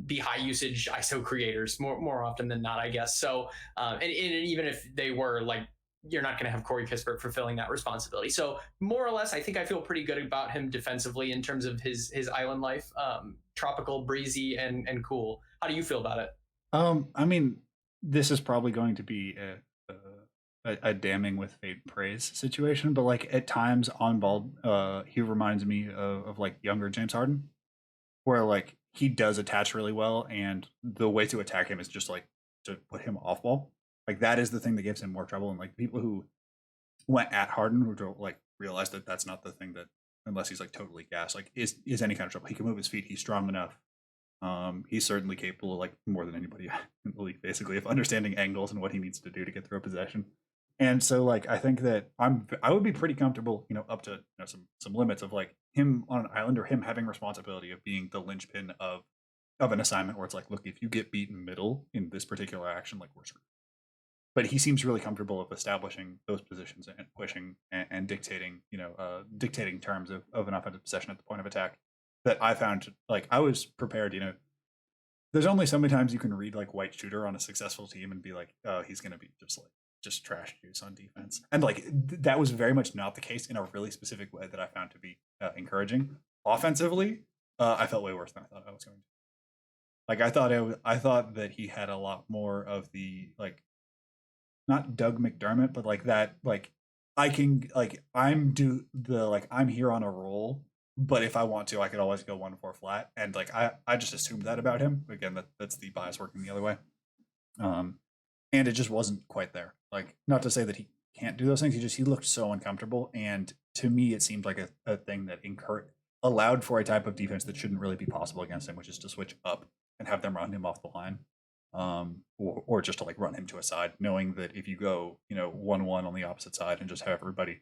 Speaker 2: be high usage ISO creators more often than not, I guess. So, and even if they were, like, you're not going to have Corey Kispert fulfilling that responsibility. So more or less, I think I feel pretty good about him defensively in terms of his island life, tropical, breezy, and cool. How do you feel about it?
Speaker 1: I mean, this is probably going to be a damning with faint praise situation, but like at times on ball, he reminds me of like younger James Harden, where like he does attach really well, and the way to attack him is just like to put him off ball. Like that is the thing that gives him more trouble. And like people who went at Harden who don't like realize that that's not the thing that, unless he's like totally gassed, like is any kind of trouble. He can move his feet. He's strong enough. He's certainly capable of, like, more than anybody in the league, basically, of understanding angles and what he needs to do to get through a possession. And so, like, I think that I would be pretty comfortable, up to some limits of like him on an island, or him having responsibility of being the linchpin of an assignment where it's like, look, if you get beaten middle in this particular action, like, we're screwed. But he seems really comfortable of establishing those positions and pushing and dictating, dictating terms of an offensive possession at the point of attack. That I found, like, I was prepared, there's only so many times you can read like white shooter on a successful team and be like, oh, he's going to be just trash juice on defense. And like, that was very much not the case in a really specific way that I found to be encouraging. Offensively, I felt way worse than I thought I was going to. Like, I thought that he had a lot more of the, like, not Doug McDermott, but like that, like, I'm here on a roll, but if I want to, I could always go 1-4 flat. And like, I just assumed that about him. Again, that's the bias working the other way. And it just wasn't quite there. Like, not to say that he can't do those things. He looked so uncomfortable. And to me, it seemed like a thing that allowed for a type of defense that shouldn't really be possible against him, which is to switch up and have them run him off the line. Or just to like run him to a side, knowing that if you go, 1-1 on the opposite side and just have everybody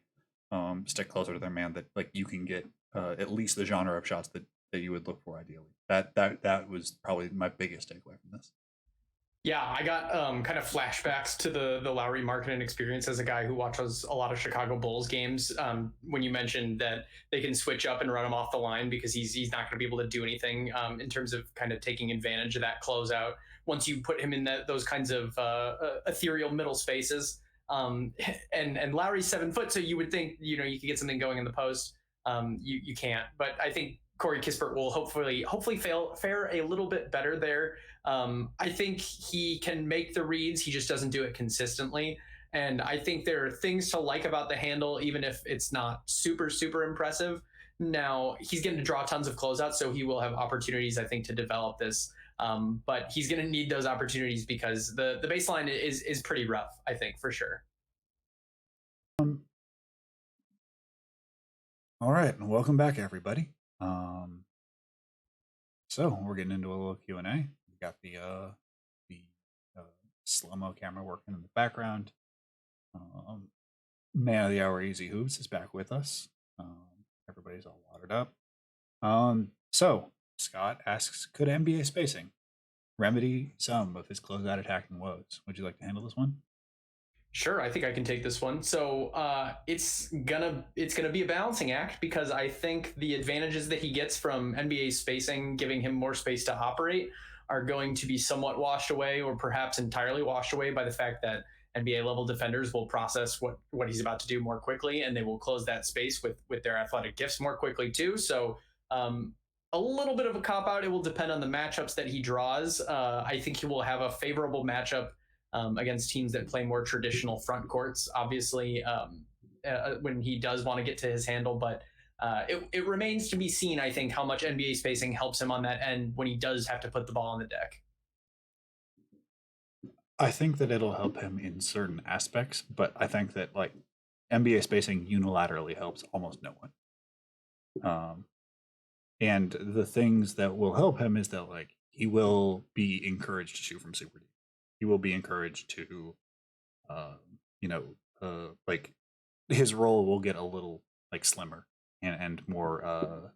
Speaker 1: stick closer to their man, that like you can get at least the genre of shots that you would look for ideally. That was probably my biggest takeaway from this.
Speaker 2: Yeah, I got kind of flashbacks to the Lowry Markkanen experience as a guy who watches a lot of Chicago Bulls games. When you mentioned that they can switch up and run him off the line because he's not going to be able to do anything in terms of kind of taking advantage of that closeout once you put him in those kinds of ethereal middle spaces. And Lowry's 7 foot, so you would think you could get something going in the post. You can't, but I think Corey Kispert will hopefully fare a little bit better there. I think he can make the reads. He just doesn't do it consistently. And I think there are things to like about the handle, even if it's not super, super impressive. Now, he's going to draw tons of closeouts, so he will have opportunities, I think, to develop this. But he's going to need those opportunities because the baseline is pretty rough, I think, for sure.
Speaker 1: All right, and welcome back, everybody. So we're getting into a little Q&A. We got the slow-mo camera working in the background. Man of the hour, Easy Hoops, is back with us. Everybody's all watered up. So Scott asks, could NBA spacing remedy some of his closeout attacking woes? Would you like to handle this one?
Speaker 2: Sure, I think I can take this one. So it's gonna be a balancing act, because I think the advantages that he gets from NBA spacing, giving him more space to operate, are going to be somewhat washed away, or perhaps entirely washed away, by the fact that NBA level defenders will process what he's about to do more quickly, and they will close that space with their athletic gifts more quickly too. So a little bit of a cop out. It will depend on the matchups that he draws. I think he will have a favorable matchup against teams that play more traditional front courts, obviously, when he does want to get to his handle. But it remains to be seen, I think, how much NBA spacing helps him on that end when he does have to put the ball on the deck.
Speaker 1: I think that it'll help him in certain aspects, but I think that like NBA spacing unilaterally helps almost no one. And the things that will help him is that like he will be encouraged to shoot from super deep. He will be encouraged to, like his role will get a little like slimmer and more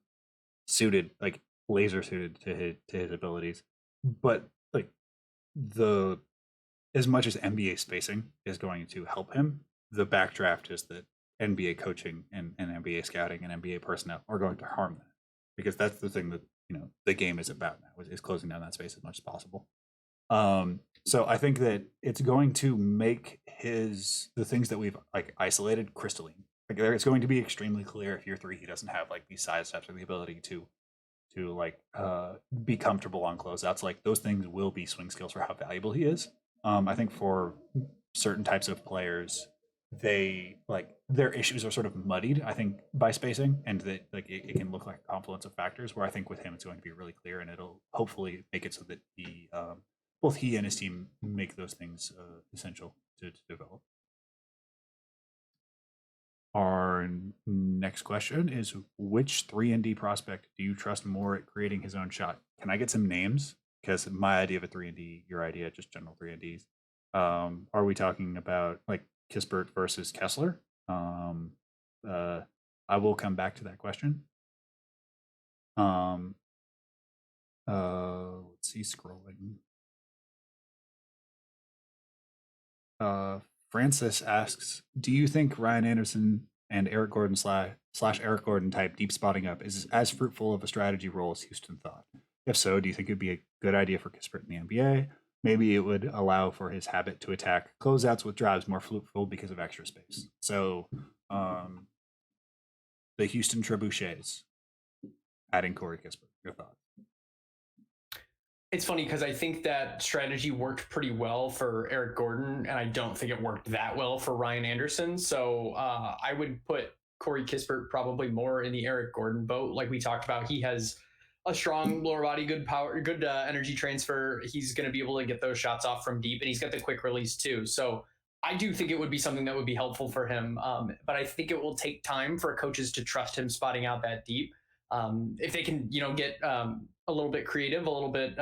Speaker 1: suited, like laser suited to his abilities. But like as much as NBA spacing is going to help him, the backdraft is that NBA coaching and NBA scouting and NBA personnel are going to harm that, because that's the thing that the game is about now, is closing down that space as much as possible. So I think that it's going to make the things that we've like isolated crystalline. Like it's going to be extremely clear if you're three, he doesn't have like these side steps or the ability to like be comfortable on closeouts. Like those things will be swing skills for how valuable he is. I think for certain types of players, they like their issues are sort of muddied, I think, by spacing, and that like it can look like a confluence of factors, where I think with him it's going to be really clear, and it'll hopefully make it so that both he and his team make those things essential to develop. Our next question is, which 3-and-D prospect do you trust more at creating his own shot? Can I get some names? Because my idea of a 3-and-D, your idea, just general 3-and-Ds. Are we talking about like Kispert versus Kessler? I will come back to that question. Let's see, scrolling. Francis asks, do you think Ryan Anderson and Eric Gordon slash Eric Gordon type deep spotting up is as fruitful of a strategy role as Houston thought? If so, do you think it'd be a good idea for Kispert in the NBA? Maybe it would allow for his habit to attack closeouts with drives more fruitful because of extra space. So the Houston Trebuchets adding Corey Kispert. Your thoughts?
Speaker 2: It's funny because I think that strategy worked pretty well for Eric Gordon, and I don't think it worked that well for Ryan Anderson. So I would put Corey Kispert probably more in the Eric Gordon boat. Like we talked about, he has a strong lower body, good power, good energy transfer. He's going to be able to get those shots off from deep, and he's got the quick release too. So I do think it would be something that would be helpful for him. But I think it will take time for coaches to trust him spotting out that deep. If they can, get a little bit creative, a little bit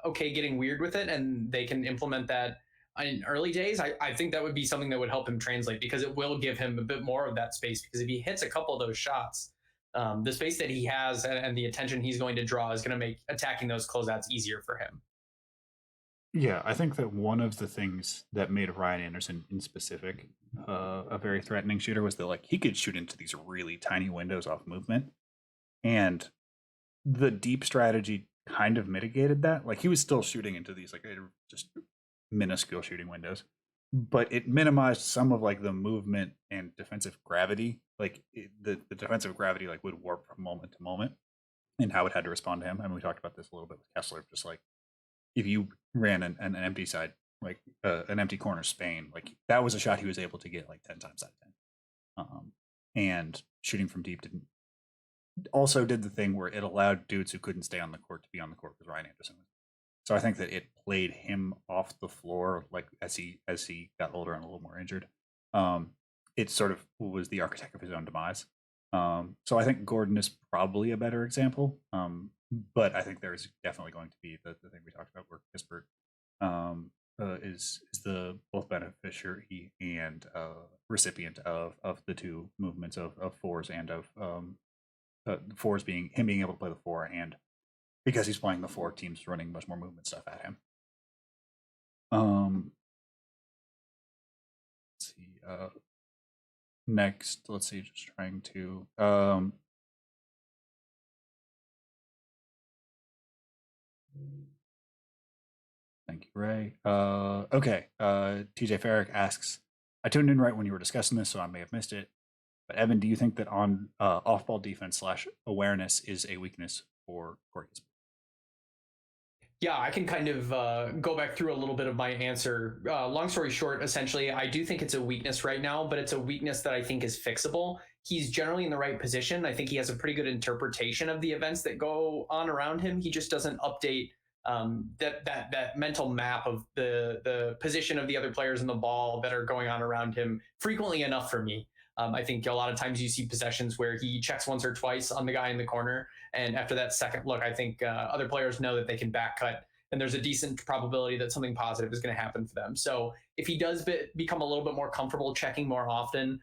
Speaker 2: okay getting weird with it, and they can implement that in early days, I think that would be something that would help him translate, because it will give him a bit more of that space. Because if he hits a couple of those shots, the space that he has and the attention he's going to draw is going to make attacking those closeouts easier for him.
Speaker 1: Yeah, I think that one of the things that made Ryan Anderson in specific a very threatening shooter was that like he could shoot into these really tiny windows off movement, and the deep strategy kind of mitigated that. Like he was still shooting into these like just minuscule shooting windows, but it minimized some of like the movement and defensive gravity. Like the defensive gravity like would warp from moment to moment, and how it had to respond to him. I mean, we talked about this a little bit with Kessler. Just like if you ran an empty side like an empty corner Spain, like that was a shot he was able to get like 10 times out of 10. And shooting from deep also did the thing where it allowed dudes who couldn't stay on the court to be on the court because Ryan Anderson was. So I think that it played him off the floor, like as he got older and a little more injured. It sort of was the architect of his own demise. So I think Gordon is probably a better example. But I think there's definitely going to be the thing we talked about where Kispert is the both beneficiary and recipient of the two movements of fours and of fours being him being able to play the four, and because he's playing the four, teams running much more movement stuff at him. Let's see. Next, let's see. Just trying to. Thank you, Ray. Okay. TJ Farrick asks, I tuned in right when you were discussing this, so I may have missed it. But Evan, do you think that on off-ball defense / awareness is a weakness for Corey Kispert?
Speaker 2: Yeah, I can kind of go back through a little bit of my answer. Long story short, essentially, I do think it's a weakness right now, but it's a weakness that I think is fixable. He's generally in the right position. I think he has a pretty good interpretation of the events that go on around him. He just doesn't update that mental map of the position of the other players in the ball that are going on around him frequently enough for me. I think a lot of times you see possessions where he checks once or twice on the guy in the corner, and after that second look, I think other players know that they can back cut, and there's a decent probability that something positive is going to happen for them. So if he does become a little bit more comfortable checking more often,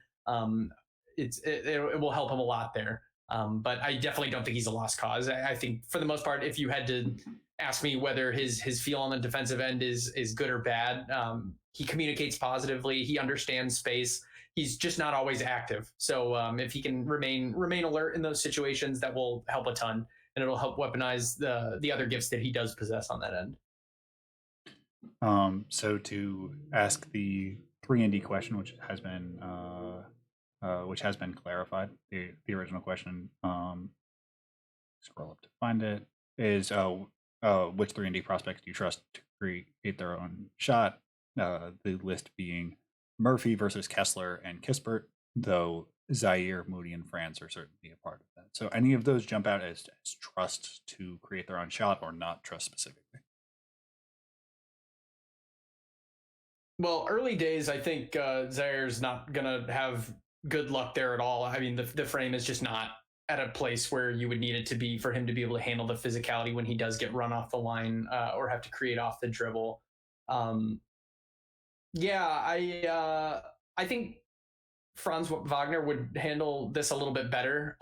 Speaker 2: it will help him a lot there. But I definitely don't think he's a lost cause. I think for the most part, if you had to ask me whether his feel on the defensive end is good or bad, he communicates positively. He understands space. He's just not always active. So if he can remain alert in those situations, that will help a ton, and it'll help weaponize the other gifts that he does possess on that end.
Speaker 1: So to ask the 3-and-D question, which has been clarified, the original question, scroll up to find it, is which 3-and-D prospects do you trust to create their own shot? The list being Murphy versus Kessler and Kispert, though Zaire, Moody, and France are certainly a part of that. So any of those jump out as trust to create their own shot or not trust specifically?
Speaker 2: Well, early days, I think Zaire's not going to have good luck there at all. I mean, the frame is just not at a place where you would need it to be for him to be able to handle the physicality when he does get run off the line or have to create off the dribble. Yeah, I think Franz Wagner would handle this a little bit better.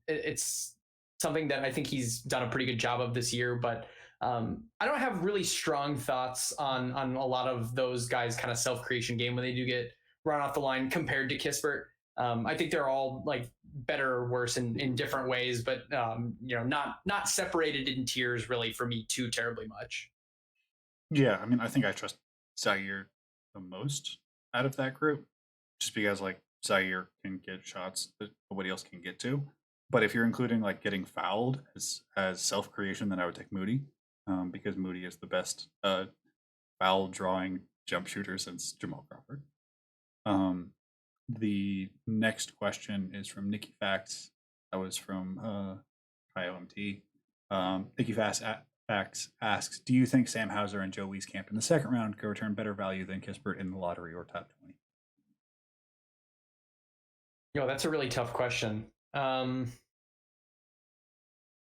Speaker 2: It's something that I think he's done a pretty good job of this year, but I don't have really strong thoughts on a lot of those guys' kind of self-creation game when they do get run off the line compared to Kispert. I think they're all like better or worse in different ways, but not separated in tiers really for me too terribly much.
Speaker 1: Yeah, I mean, I think I trust Zaire the most out of that group, just because like Zaire can get shots that nobody else can get to. But if you're including like getting fouled as self-creation, then I would take Moody, because Moody is the best foul drawing jump shooter since Jamal Crawford. The next question is from Nikki Fax. That was from IOMT. Nikki Fax asks, do you think Sam Hauser and Joe Wieskamp in the second round could return better value than Kispert in the lottery or top 20?
Speaker 2: That's a really tough question.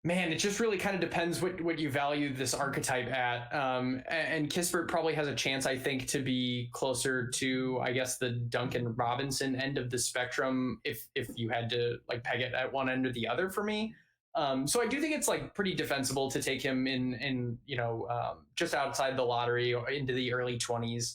Speaker 2: Man, it just really kind of depends what you value this archetype at. And Kispert probably has a chance, I think, to be closer to, I guess, the Duncan Robinson end of the spectrum if you had to like peg it at one end or the other for me. So I do think it's like pretty defensible to take him in just outside the lottery or into the early 20s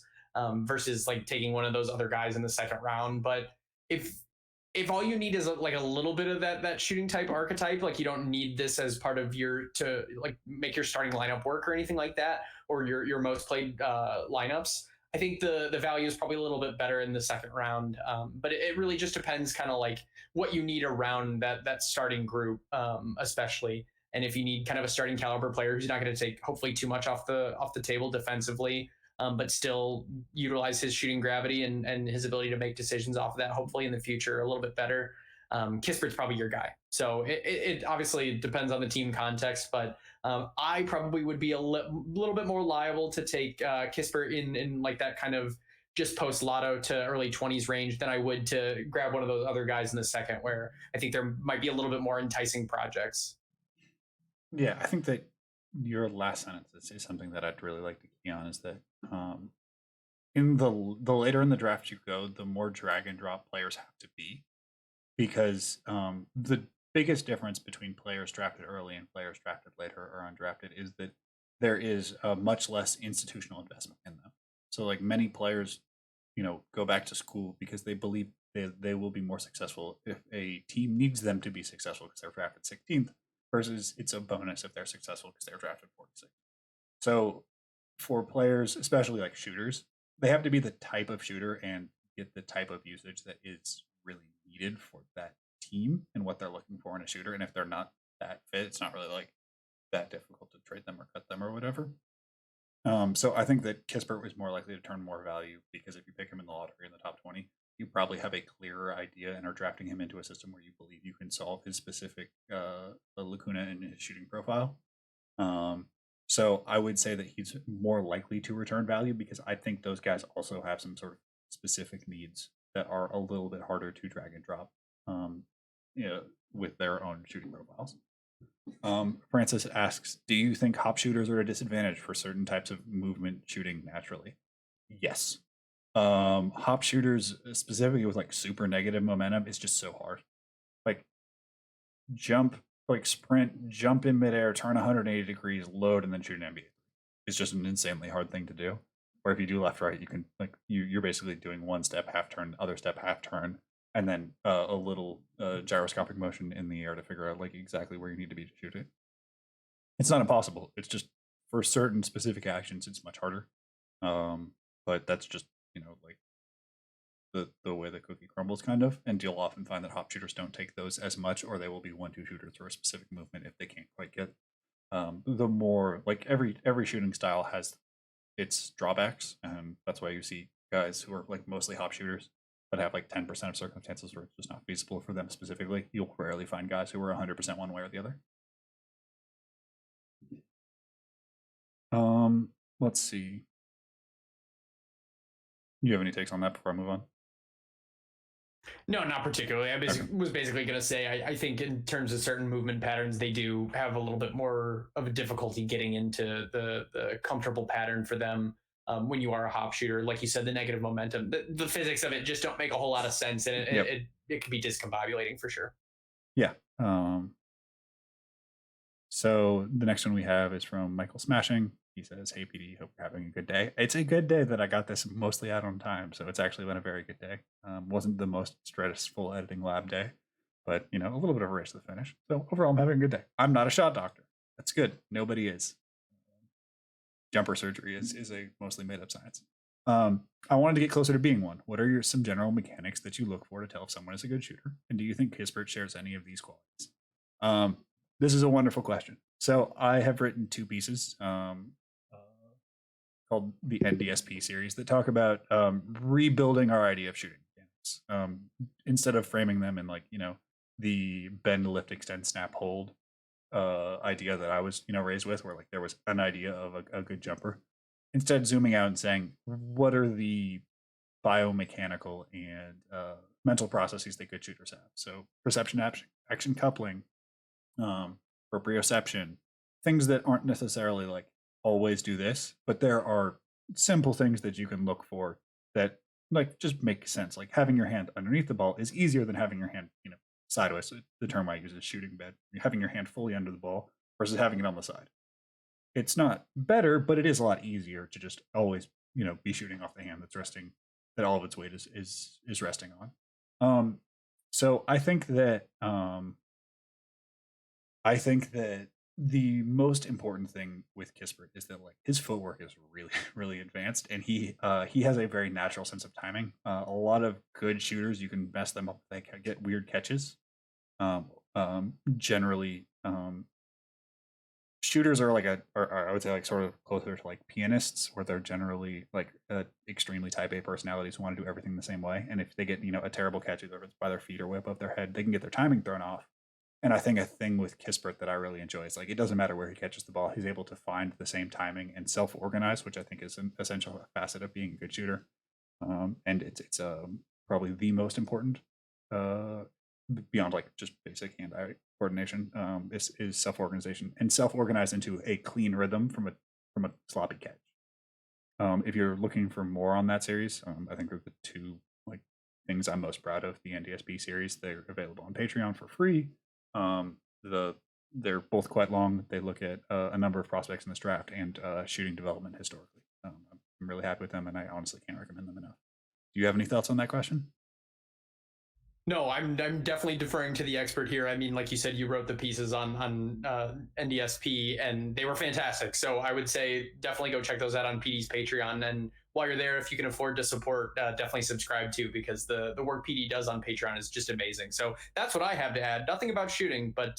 Speaker 2: versus like taking one of those other guys in the second round. But if all you need is like a little bit of that shooting type archetype, like you don't need this as part of to like make your starting lineup work or anything like that, or your most played lineups, I think the value is probably a little bit better in the second round. But it really just depends kind of like what you need around that starting group, especially. And if you need kind of a starting caliber player who's not going to take hopefully too much off the table defensively, but still utilize his shooting gravity and his ability to make decisions off of that, hopefully in the future a little bit better. Kispert's probably your guy. So it obviously depends on the team context, but I probably would be a little bit more liable to take Kispert in like that kind of just post lotto to early 20s range than I would to grab one of those other guys in the second, where I think there might be a little bit more enticing projects.
Speaker 1: Yeah, I think that your last sentence is something that I'd really like to key on, is that in the later in the draft you go, the more drag and drop players have to be, because the biggest difference between players drafted early and players drafted later or undrafted is that there is a much less institutional investment in them. So like many players, go back to school because they believe they will be more successful if a team needs them to be successful because they're drafted 16th, versus it's a bonus if they're successful because they're drafted 46th. So for players, especially like shooters, they have to be the type of shooter and get the type of usage that is really needed for that team and what they're looking for in a shooter. And if they're not that fit, it's not really like that difficult to trade them or cut them or whatever. So I think that Kispert was more likely to turn more value because if you pick him in the lottery in the top 20, you probably have a clearer idea and are drafting him into a system where you believe you can solve his specific lacuna in his shooting profile. So I would say that he's more likely to return value because I think those guys also have some sort of specific needs that are a little bit harder to drag and drop with their own shooting profiles. Francis asks, do you think hop shooters are a disadvantage for certain types of movement shooting naturally? Yes. Hop shooters, specifically with like super negative momentum, is just so hard. Like sprint, jump in midair, turn 180 degrees, load, and then shoot an NBA. It's just an insanely hard thing to do. Or if you do left right, you can you're basically doing one step half turn, other step half turn, and then a little gyroscopic motion in the air to figure out like exactly where you need to be to shoot it. It's not impossible. It's just for certain specific actions, it's much harder. But that's just like the way the cookie crumbles, kind of. And you'll often find that hop shooters don't take those as much, or they will be 1-2 shooters for a specific movement if they can't quite get. The more like every shooting style has its drawbacks, and that's why you see guys who are like mostly hop shooters but have like 10% of circumstances where it's just not feasible for them specifically. You'll rarely find guys who are 100% one way or the other. Let's see. You have any takes on that before I move on?
Speaker 2: No, not particularly. I was basically going to say, I think in terms of certain movement patterns, they do have a little bit more of a difficulty getting into the comfortable pattern for them when you are a hop shooter. Like you said, the negative momentum, the physics of it just don't make a whole lot of sense, and it can be discombobulating for sure.
Speaker 1: Yeah. So the next one we have is from Michael Smashing. He says, hey, PD, hope you're having a good day. It's a good day that I got this mostly out on time, so it's actually been a very good day. Wasn't the most stressful editing lab day, but, a little bit of a race to the finish. So overall, I'm having a good day. I'm not a shot doctor. That's good. Nobody is. Jumper surgery is a mostly made-up science. I wanted to get closer to being one. What are some general mechanics that you look for to tell if someone is a good shooter? And do you think Kispert shares any of these qualities? This is a wonderful question. So I have written 2 pieces called the NDSP series that talk about rebuilding our idea of shooting mechanics. Instead of framing them in the bend, lift, extend, snap, hold idea that I was raised with, where there was an idea of a good jumper. Instead, zooming out and saying, what are the biomechanical and mental processes that good shooters have? So perception, action coupling, proprioception, things that aren't necessarily always do this, but there are simple things that you can look for that just make sense. Like having your hand underneath the ball is easier than having your hand sideways. So the term I use is shooting bed. You're having your hand fully under the ball versus having it on the side. It's not better, but it is a lot easier to just always be shooting off the hand that's resting, that all of its weight is resting on. So I think that the most important thing with Kispert is that his footwork is really, really advanced, and he has a very natural sense of timing. A lot of good shooters, you can mess them up; they get weird catches. Generally, shooters are like I would say like sort of closer to like pianists, where they're generally like extremely type A personalities who want to do everything the same way. And if they get a terrible catch, either it's by their feet or way above their head, they can get their timing thrown off. And I think a thing with Kispert that I really enjoy is like it doesn't matter where he catches the ball, he's able to find the same timing and self-organize, which I think is an essential facet of being a good shooter. And it's probably the most important beyond like just basic hand-eye coordination is self-organization and self-organize into a clean rhythm from a sloppy catch. If you're looking for more on that series, I think the two like things I'm most proud of, the NDSP series, they're available on Patreon for free. They're both quite long. They look at a number of prospects in this draft and shooting development historically. I'm really happy with them, and I honestly can't recommend them enough. Do you have any thoughts on that question?
Speaker 2: No, I'm definitely deferring to the expert here. I mean, like you said, you wrote the pieces on NDSP, and they were fantastic. So I would say definitely go check those out on PD's Patreon. And while you're there, if you can afford to support, definitely subscribe too, because the work PD does on Patreon is just amazing. So that's what I have to add. Nothing about shooting, but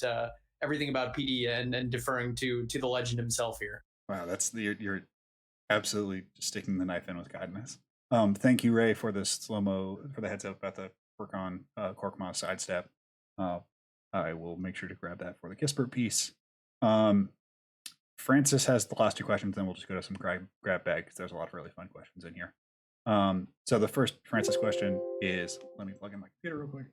Speaker 2: everything about PD and deferring to the legend himself here.
Speaker 1: Wow, you're absolutely sticking the knife in with kindness. Thank you, Ray, for the slow-mo, for the heads up about the work on Korkmaz sidestep. I will make sure to grab that for the Kispert piece. Francis has the last two questions, then we'll just go to some grab bag because there's a lot of really fun questions in here. So the first Francis question is, let me plug in my computer real quick.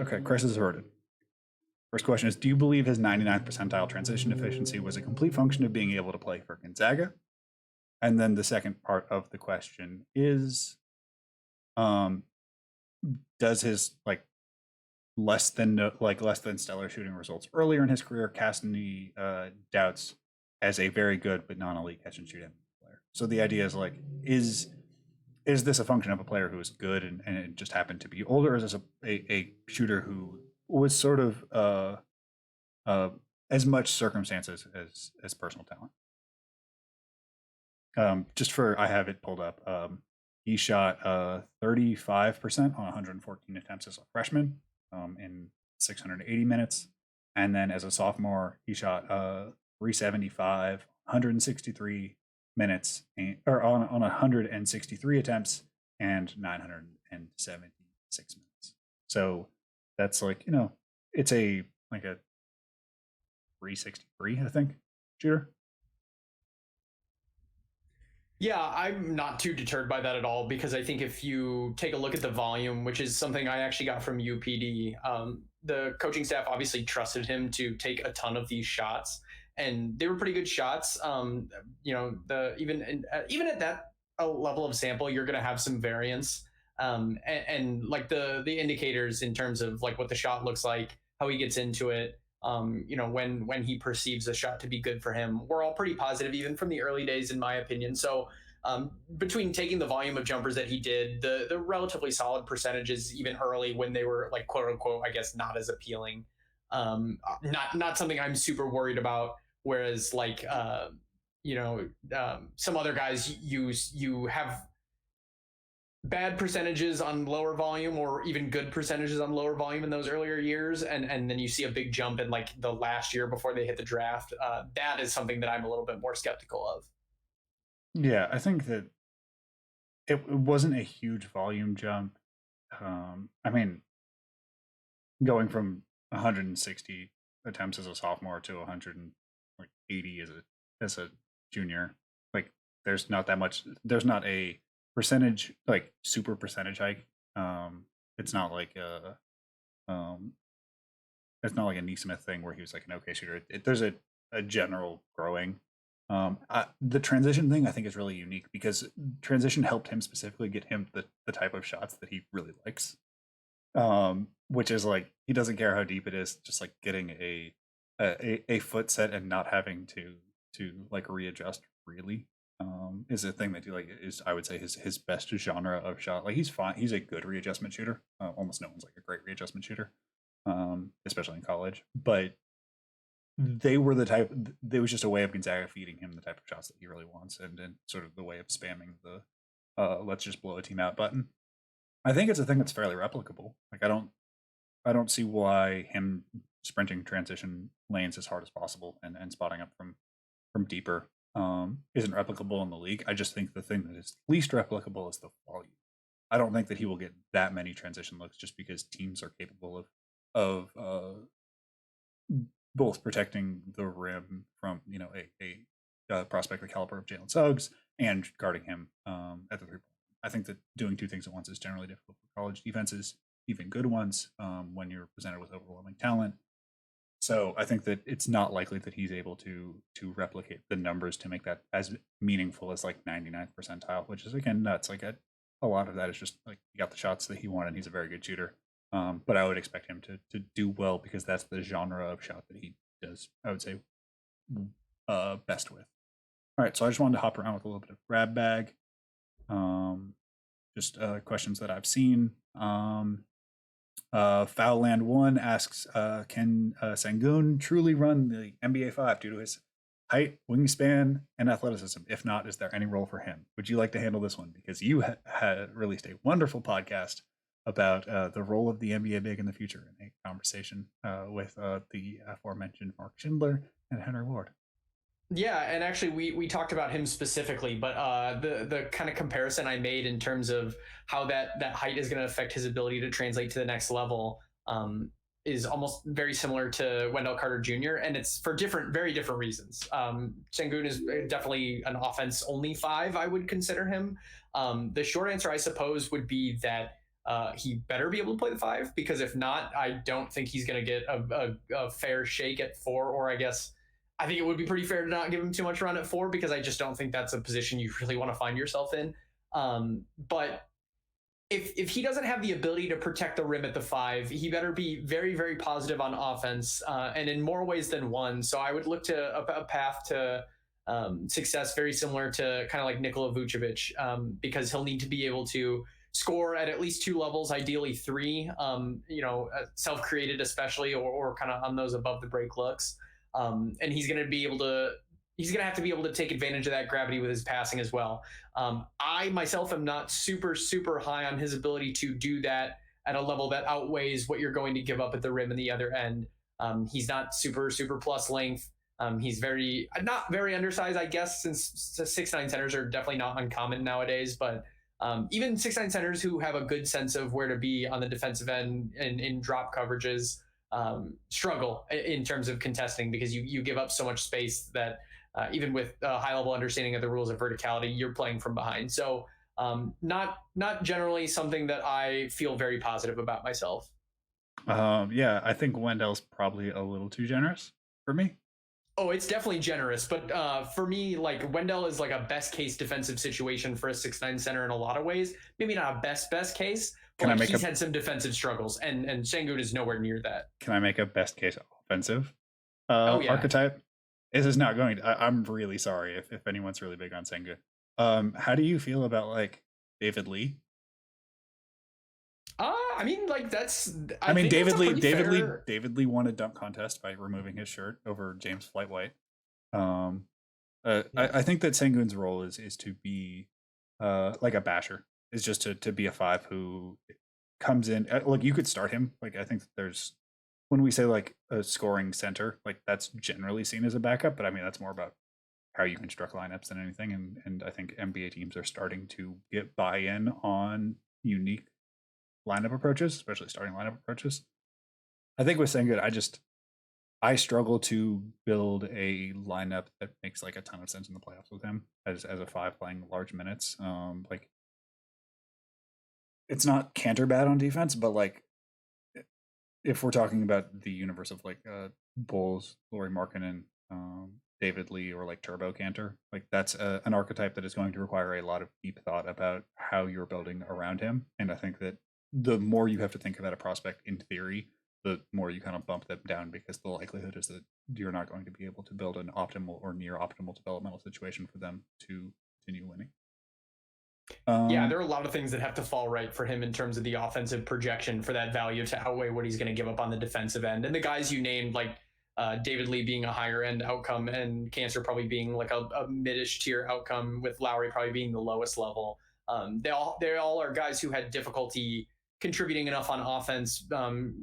Speaker 1: Okay, crisis averted. First question is, do you believe his 99th percentile transition efficiency was a complete function of being able to play for Gonzaga? And then the second part of the question is, does his less than stellar shooting results earlier in his career cast any doubts as a very good but non-elite catch and shoot player? So the idea is is this a function of a player who is good and it just happened to be older, or is this a shooter who was sort of as much circumstances as personal talent? I have it pulled up. He shot 35% on 114 attempts as a freshman in 680 minutes. And then as a sophomore, he shot 375, 163 minutes, or on 163 attempts and 976 minutes. So that's it's a 363, I think, shooter.
Speaker 2: Yeah, I'm not too deterred by that at all, because I think if you take a look at the volume, which is something I actually got from UPD, the coaching staff obviously trusted him to take a ton of these shots, and they were pretty good shots. Even at that level of sample, you're going to have some variance, and like the indicators in terms of like what the shot looks like, how he gets into it. When he perceives a shot to be good for him, we're all pretty positive, even from the early days, in my opinion. So between taking the volume of jumpers that he did, the relatively solid percentages, even early when they were like quote unquote, I guess, not as appealing, not something I'm super worried about. Whereas some other guys you have bad percentages on lower volume, or even good percentages on lower volume in those earlier years, and then you see a big jump in like the last year before they hit the draft. That is something that I'm a little bit more skeptical of.
Speaker 1: Yeah, I think that it wasn't a huge volume jump. I mean, going from 160 attempts as a sophomore to 180 as a junior, there's not that much. There's not a percentage super percentage hike. It's not like it's not like a Neesmith thing where he was like an okay shooter. There's a general growing. The transition thing I think is really unique because transition helped him specifically get him the type of shots that he really likes, which is he doesn't care how deep it is, just getting a foot set and not having to readjust really. Is a thing that is I would say his best genre of shot. He's fine. He's a good readjustment shooter. Almost no one's a great readjustment shooter, especially in college. But they were the type. They was just a way of Gonzaga feeding him the type of shots that he really wants, and sort of the way of spamming the let's just blow a team out button. I think it's a thing that's fairly replicable. Like I don't see why him sprinting transition lanes as hard as possible and spotting up from deeper isn't replicable in the league. I just think the thing that is least replicable is the volume. I don't think that he will get that many transition looks just because teams are capable of both protecting the rim from a prospect the caliber of Jalen Suggs and guarding him at the 3-point. I think that doing two things at once is generally difficult for college defenses, even good ones, when you're presented with overwhelming talent. So I think that it's not likely that he's able to replicate the numbers to make that as meaningful as like 99th percentile, which is again nuts. Like a lot of that is just like he got the shots that he wanted. He's a very good shooter, but I would expect him to do well because that's the genre of shot that he does. I would say best with. All right, so I just wanted to hop around with a little bit of grab bag. Just questions that I've seen. Foulland 1 asks, can Sengun truly run the NBA 5 due to his height, wingspan, and athleticism? If not, is there any role for him? Would you like to handle this one? Because you had released a wonderful podcast about the role of the NBA big in the future in a conversation with the aforementioned Mark Schindler and Henry Ward.
Speaker 2: Yeah, and actually we talked about him specifically, but the kind of comparison I made in terms of how that height is going to affect his ability to translate to the next level is almost very similar to Wendell Carter Jr., and it's for very different reasons. Sengun is definitely an offense-only 5, I would consider him. The short answer, I suppose, would be that he better be able to play the 5, because if not, I don't think he's going to get a fair shake at 4, or I think it would be pretty fair to not give him too much run at 4, because I just don't think that's a position you really want to find yourself in. But if he doesn't have the ability to protect the rim at the 5, he better be very, very positive on offense, and in more ways than one. So I would look to a path to success very similar to kind of like Nikola Vucevic, because he'll need to be able to score at least 2 levels, ideally 3, self-created especially, or kind of on those above the break looks. And he's going to have to be able to take advantage of that gravity with his passing as well. I myself am not super, super high on his ability to do that at a level that outweighs what you're going to give up at the rim and the other end. He's not super, super plus length. He's not very undersized, I guess, since 6'9" centers are definitely not uncommon nowadays, but even 6'9" centers who have a good sense of where to be on the defensive end and in drop coverages struggle in terms of contesting, because you give up so much space that even with a high level understanding of the rules of verticality, you're playing from behind. So not generally something that I feel very positive about myself.
Speaker 1: Yeah, I think Wendell's probably a little too generous for me.
Speaker 2: Oh, it's definitely generous, but for me, like, Wendell is like a best case defensive situation for a 6'9" center in a lot of ways. Maybe not a best case, but he's had some defensive struggles, and Sengun is nowhere near that.
Speaker 1: Can I make a best case offensive archetype? This is not going to. I'm really sorry if anyone's really big on Sengun. How do you feel about like David Lee?
Speaker 2: I mean, like
Speaker 1: David Lee won a dunk contest by removing his shirt over James White. I think that Sengun's role is to be like a basher. Is just to be a 5 who comes in. Like, you could start him. Like, I think that there's, when we say like a scoring center, like that's generally seen as a backup, but I mean that's more about how you construct lineups than anything. And I think NBA teams are starting to get buy-in on unique lineup approaches, especially starting lineup approaches. I think with Sengun, I struggle to build a lineup that makes like a ton of sense in the playoffs with him as a 5 playing large minutes. Like, it's not Cantor bad on defense, but like if we're talking about the universe of like Bulls, Lauri Markkanen, David Lee, or like Turbo Cantor, like that's an archetype that is going to require a lot of deep thought about how you're building around him. And I think that the more you have to think about a prospect in theory, the more you kind of bump them down, because the likelihood is that you're not going to be able to build an optimal or near optimal developmental situation for them to continue winning.
Speaker 2: Yeah, there are a lot of things that have to fall right for him in terms of the offensive projection for that value to outweigh what he's going to give up on the defensive end. And the guys you named, like David Lee being a higher end outcome, and Cancer probably being like a mid-ish tier outcome, with Lowry probably being the lowest level. They all are guys who had difficulty contributing enough on offense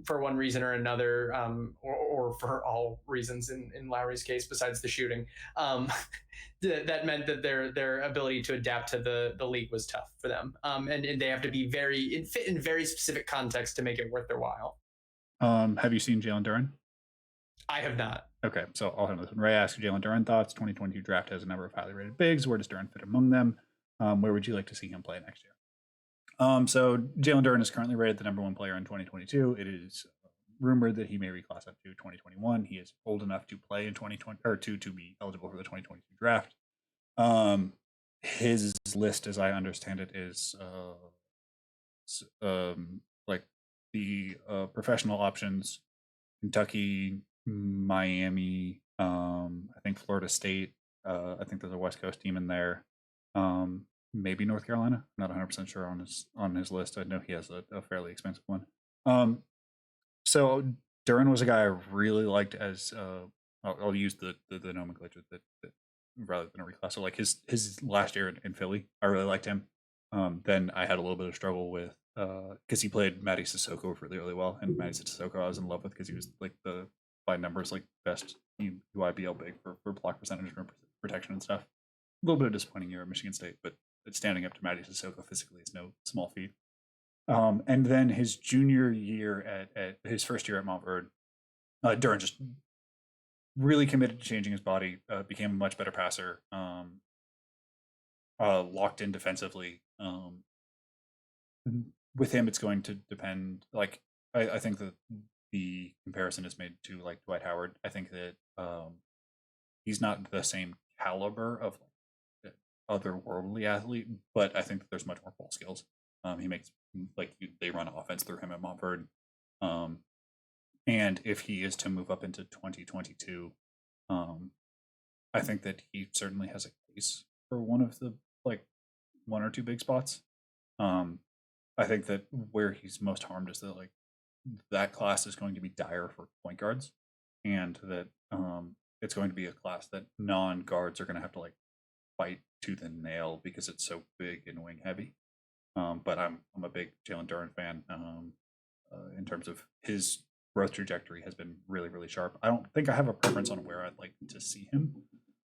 Speaker 2: for one reason or another, or for all reasons in Lowry's case besides the shooting. Um, that meant that their ability to adapt to the league was tough for them, and they have to be fit in very specific context to make it worth their while.
Speaker 1: Have you seen Jalen Duren?
Speaker 2: I have not.
Speaker 1: Okay, so I'll handle this one. Ray asks Jalen Duren thoughts. 2022 draft has a number of highly rated bigs. Where does Duren fit among them? Where would you like to see him play next year? So Jalen Duren is currently rated the number one player in 2022. It is rumored that he may reclass up to 2021. He is old enough to play in 2020 or to be eligible for the 2022 draft. His list, as I understand it, is like the professional options: Kentucky, Miami, I think Florida State. I think there's a West Coast team in there. Maybe North Carolina. I'm not 100% sure on his list. I know he has a fairly expensive one. So Duren was a guy I really liked as I'll use the nomenclature that rather than a reclass. So like his last year in Philly, I really liked him. Then I had a little bit of struggle with because he played Matty Sissoko really, really well, and Matty Sissoko I was in love with because he was like the by numbers like best UIBL big for block percentage and protection and stuff. A little bit of disappointing year at Michigan State, but standing up to Matty Sissoko physically is no small feat. And then his junior year at his first year at Montverde, Duren just really committed to changing his body, became a much better passer, locked in defensively. With him, it's going to depend. Like I think that the comparison is made to like Dwight Howard. I think that he's not the same caliber of otherworldly athlete, but I think that there's much more ball skills. He makes they run offense through him at Montverde. And if he is to move up into 2022, I think that he certainly has a case for one of the one or two big spots. I think that where he's most harmed is that that class is going to be dire for point guards, and that it's going to be a class that non-guards are going to have to fight tooth and nail because it's so big and wing heavy. But I'm a big Jalen Duren fan. In terms of his growth trajectory has been really, really sharp. I don't think I have a preference on where I'd like to see him.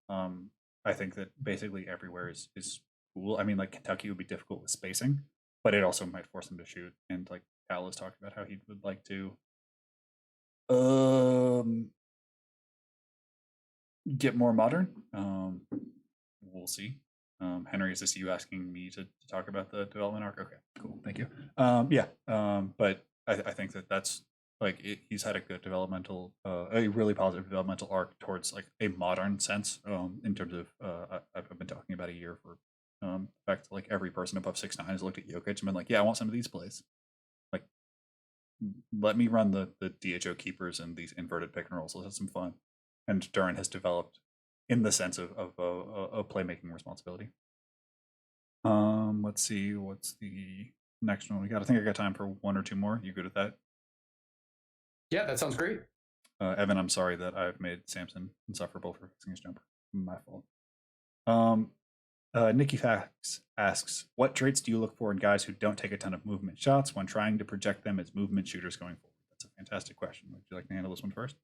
Speaker 1: I think that basically everywhere is cool. I mean, Kentucky would be difficult with spacing, but it also might force him to shoot. And Cal has talked about how he would like to get more modern. We'll see. Henry, is this you asking me to talk about the development arc? Okay, cool, thank you. But I think that's he's had a good developmental, a really positive developmental arc towards a modern sense. In terms of I've been talking about a year for the fact that every person above 6'9" has looked at Jokic and been like, yeah, I want some of these plays. Let me run the DHO keepers and these inverted pick and rolls. Let's have some fun. And Duren has developed in the sense of a playmaking responsibility. Let's see, what's the next one we got? I think I got time for one or two more. You good with that?
Speaker 2: Yeah, that sounds great.
Speaker 1: Evan, I'm sorry that I've made Samson insufferable for fixing his jumper. My fault. Nikki Fax asks, what traits do you look for in guys who don't take a ton of movement shots when trying to project them as movement shooters going forward? That's a fantastic question. Would you like to handle this one first?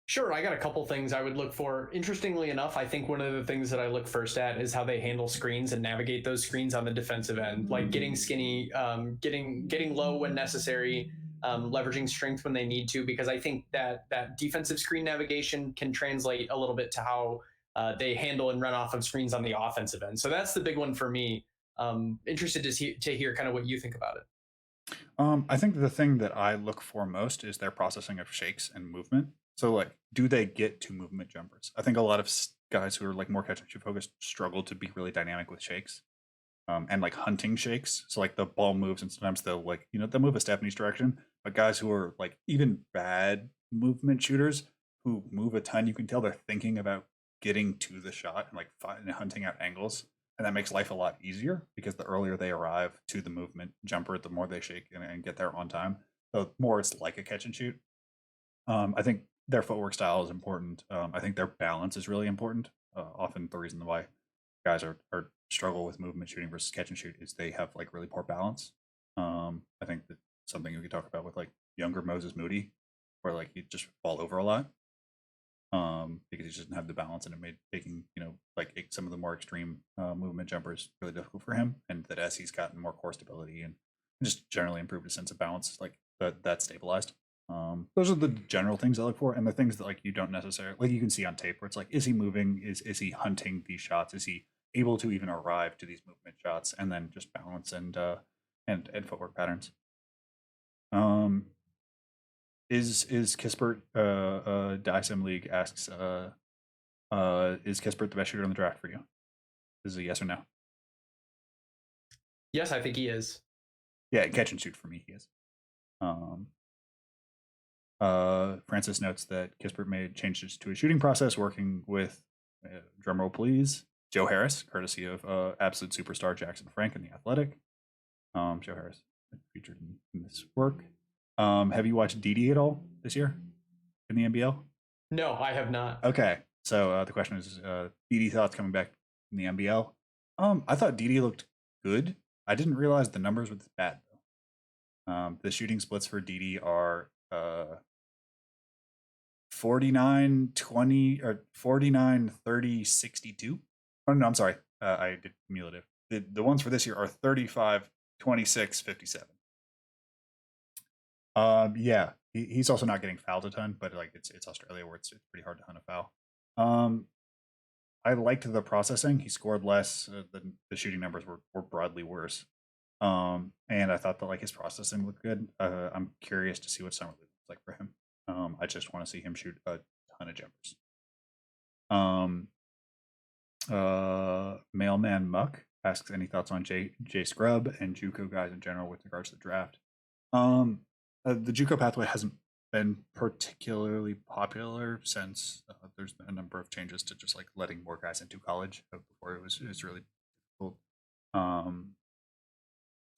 Speaker 2: Sure, I got a couple things I would look for. Interestingly enough, I think one of the things that I look first at is how they handle screens and navigate those screens on the defensive end, like getting skinny, getting low when necessary, leveraging strength when they need to, because I think that defensive screen navigation can translate a little bit to how they handle and run off of screens on the offensive end. So that's the big one for me. Interested to hear kind of what you think about it.
Speaker 1: I think the thing that I look for most is their processing of shakes and movement. So do they get to movement jumpers? I think a lot of guys who are more catch and shoot focused struggle to be really dynamic with shakes, and hunting shakes. So the ball moves and sometimes they'll they'll move a step in each direction. But guys who are even bad movement shooters who move a ton, you can tell they're thinking about getting to the shot and hunting out angles, and that makes life a lot easier because the earlier they arrive to the movement jumper, the more they shake and get there on time. So more it's like a catch and shoot. I think their footwork style is important. I think their balance is really important. Often the reason why guys are struggle with movement shooting versus catch and shoot is they have like really poor balance. I think that something we could talk about with like younger Moses Moody, where like he'd just fall over a lot. Because he just didn't have the balance, and it made taking, like some of the more extreme movement jumpers really difficult for him. And that as he's gotten more core stability and just generally improved his sense of balance, like that stabilized. Those are the general things I look for, and the things that like you don't necessarily like you can see on tape where it's like, is he moving? Is he hunting these shots? Is he able to even arrive to these movement shots? And then just balance and footwork patterns. Is Kispert DISM League asks is Kispert the best shooter in the draft for you? Is it a yes or no?
Speaker 2: Yes, I think he is.
Speaker 1: Yeah, catch and shoot for me, he is. Francis notes that Kispert made changes to his shooting process, working with drumroll please, Joe Harris, courtesy of absolute superstar Jackson Frank in The Athletic. Joe Harris featured in this work. Have you watched Didi at all this year in the NBL?
Speaker 2: No, I have not.
Speaker 1: Okay, so the question is, Didi thoughts coming back in the NBL. I thought Didi looked good. I didn't realize the numbers were this bad though. The shooting splits for Didi are 49-20 or 49-30-62. Oh no, I'm sorry. I did cumulative. The ones for this year are 35-26-57. Yeah, he's also not getting fouled a ton, but like it's Australia where it's pretty hard to hunt a foul. I liked the processing. He scored less. The shooting numbers were broadly worse. And I thought that like his processing looked good. I'm curious to see what summer league looks like for him. I just want to see him shoot a ton of jumpers. Mailman Muck asks any thoughts on Jay Scrub and JUCO guys in general with regards to the draft. The JUCO pathway hasn't been particularly popular since there's been a number of changes to just like letting more guys into college. Before it was really difficult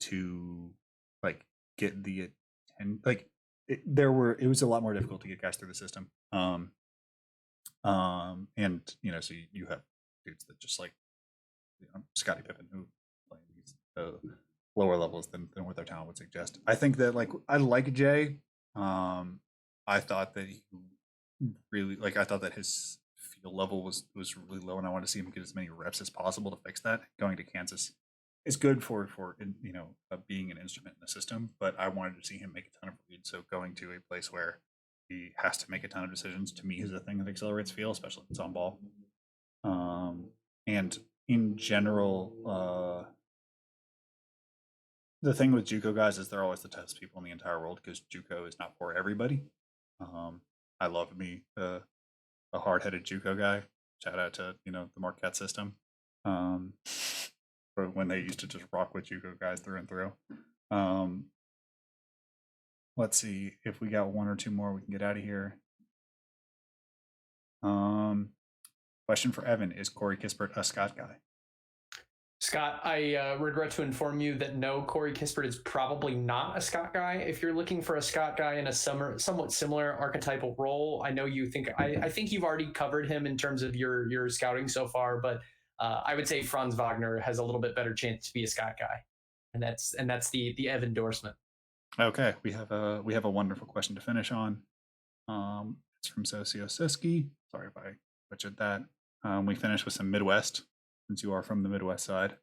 Speaker 1: to like get the like it was a lot more difficult to get guys through the system. And so you have dudes that just like Scottie Pippen who playing these lower levels than what their talent would suggest. I think that like I like Jay. I thought that he really I thought that his field level was really low, and I wanted to see him get as many reps as possible to fix that. Going to Kansas is good for being an instrument in the system, but I wanted to see him make a ton of reads. So going to a place where he has to make a ton of decisions, to me, is a thing that accelerates feel, especially if it's on ball. And in general, the thing with JUCO guys is they're always the toughest people in the entire world because JUCO is not for everybody. I love me a hard-headed JUCO guy. Shout out to the Marquette system. For when they used to just rock with JUCO guys through and through. Let's see if we got one or two more. We can get out of here. Question for Evan: is Corey Kispert a Scott guy?
Speaker 2: Scott, I regret to inform you that no, Corey Kispert is probably not a Scott guy. If you're looking for a Scott guy in a somewhat similar archetypal role, I know you think I think you've already covered him in terms of your scouting so far, but I would say Franz Wagner has a little bit better chance to be a Scott guy, and that's the Ev endorsement.
Speaker 1: Okay, we have a wonderful question to finish on. It's from Socio Siski. Sorry if I butchered that. We finish with some Midwest, since you are from the Midwest side.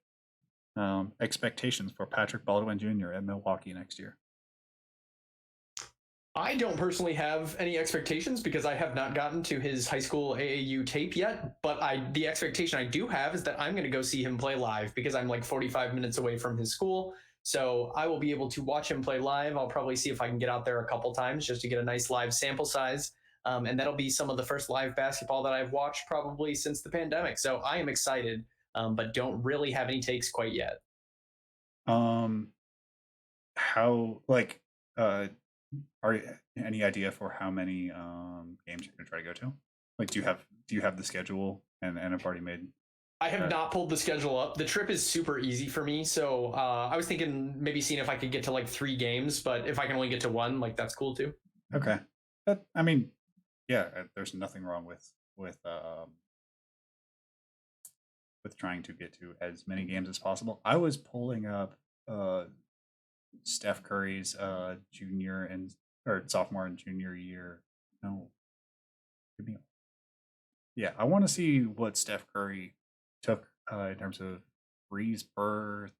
Speaker 1: Expectations for Patrick Baldwin Jr. at Milwaukee next year.
Speaker 2: I don't personally have any expectations because I have not gotten to his high school AAU tape yet, but the expectation I do have is that I'm going to go see him play live because I'm like 45 minutes away from his school. So I will be able to watch him play live. I'll probably see if I can get out there a couple times just to get a nice live sample size. And that'll be some of the first live basketball that I've watched probably since the pandemic. So I am excited, but don't really have any takes quite yet.
Speaker 1: Are any idea for how many games you're gonna try to go to? Like, do you have the schedule and have already made?
Speaker 2: I have not pulled the schedule up. The trip is super easy for me, so I was thinking maybe seeing if I could get to like 3 games, but if I can only get to 1, like that's cool too.
Speaker 1: Okay, there's nothing wrong with trying to get to as many games as possible. I was pulling up Steph Curry's junior and or sophomore and junior year. No, give me. Yeah, I want to see what Steph Curry took in terms of threes per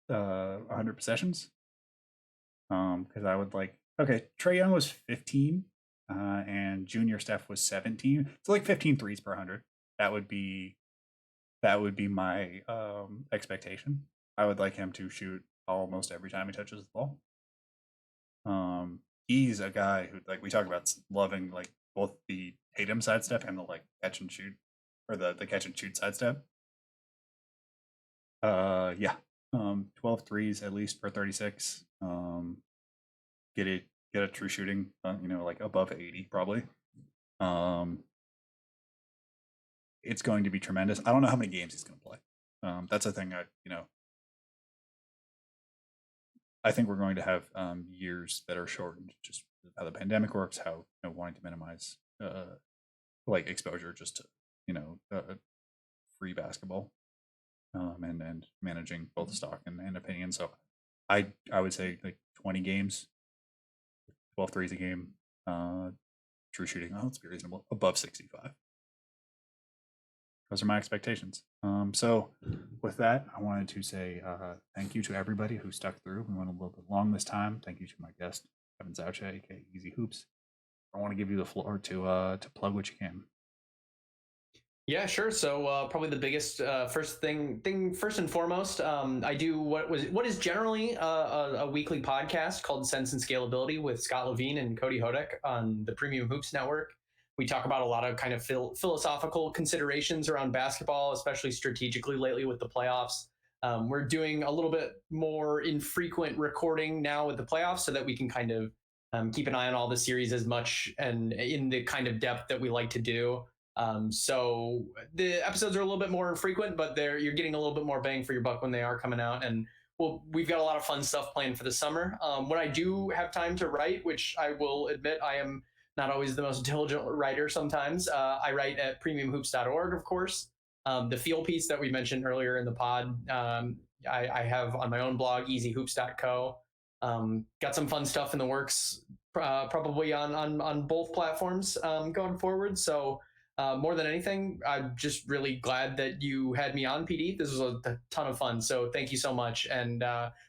Speaker 1: 100 possessions. Because I would like. Okay, Trae Young was 15, and junior Steph was 17. So like 15 threes per 100. That would be my expectation. I would like him to shoot almost every time he touches the ball. He's a guy who, like, we talk about loving like both the Tatum sidestep and the like catch and shoot, or the catch and shoot sidestep. Yeah. 12 threes at least per 36. Get a true shooting, like above 80 probably. It's going to be tremendous. I don't know how many games he's going to play. That's a thing. I think we're going to have years that are shortened, just how the pandemic works, how wanting to minimize like exposure just to free basketball, and managing both stock and opinion. So I would say like 20 games, 12 threes a game, true shooting. Oh, let's be reasonable, above 65. Those are my expectations. So with that, I wanted to say thank you to everybody who stuck through. We went a little bit long this time. Thank you to my guest, Evin Zaucha, aka Easy Hoops. I want to give you the floor to plug what you can.
Speaker 2: Yeah, sure. So probably the biggest first and foremost, I do what is generally a weekly podcast called Sense and Scalability with Scott Levine and Cody Hodek on the Premium Hoops Network. We talk about a lot of kind of philosophical considerations around basketball, especially strategically lately with the playoffs. We're doing a little bit more infrequent recording now with the playoffs so that we can kind of keep an eye on all the series as much and in the kind of depth that we like to do. So the episodes are a little bit more infrequent, but you're getting a little bit more bang for your buck when they are coming out. And we've got a lot of fun stuff planned for the summer. When I do have time to write, which I will admit I am not always the most diligent writer sometimes, I write at premiumhoops.org, of course. The feel piece that we mentioned earlier in the pod, I have on my own blog, easyhoops.co. Got some fun stuff in the works, probably on both platforms going forward. So more than anything, I'm just really glad that you had me on, PD. This was a ton of fun. So thank you so much. And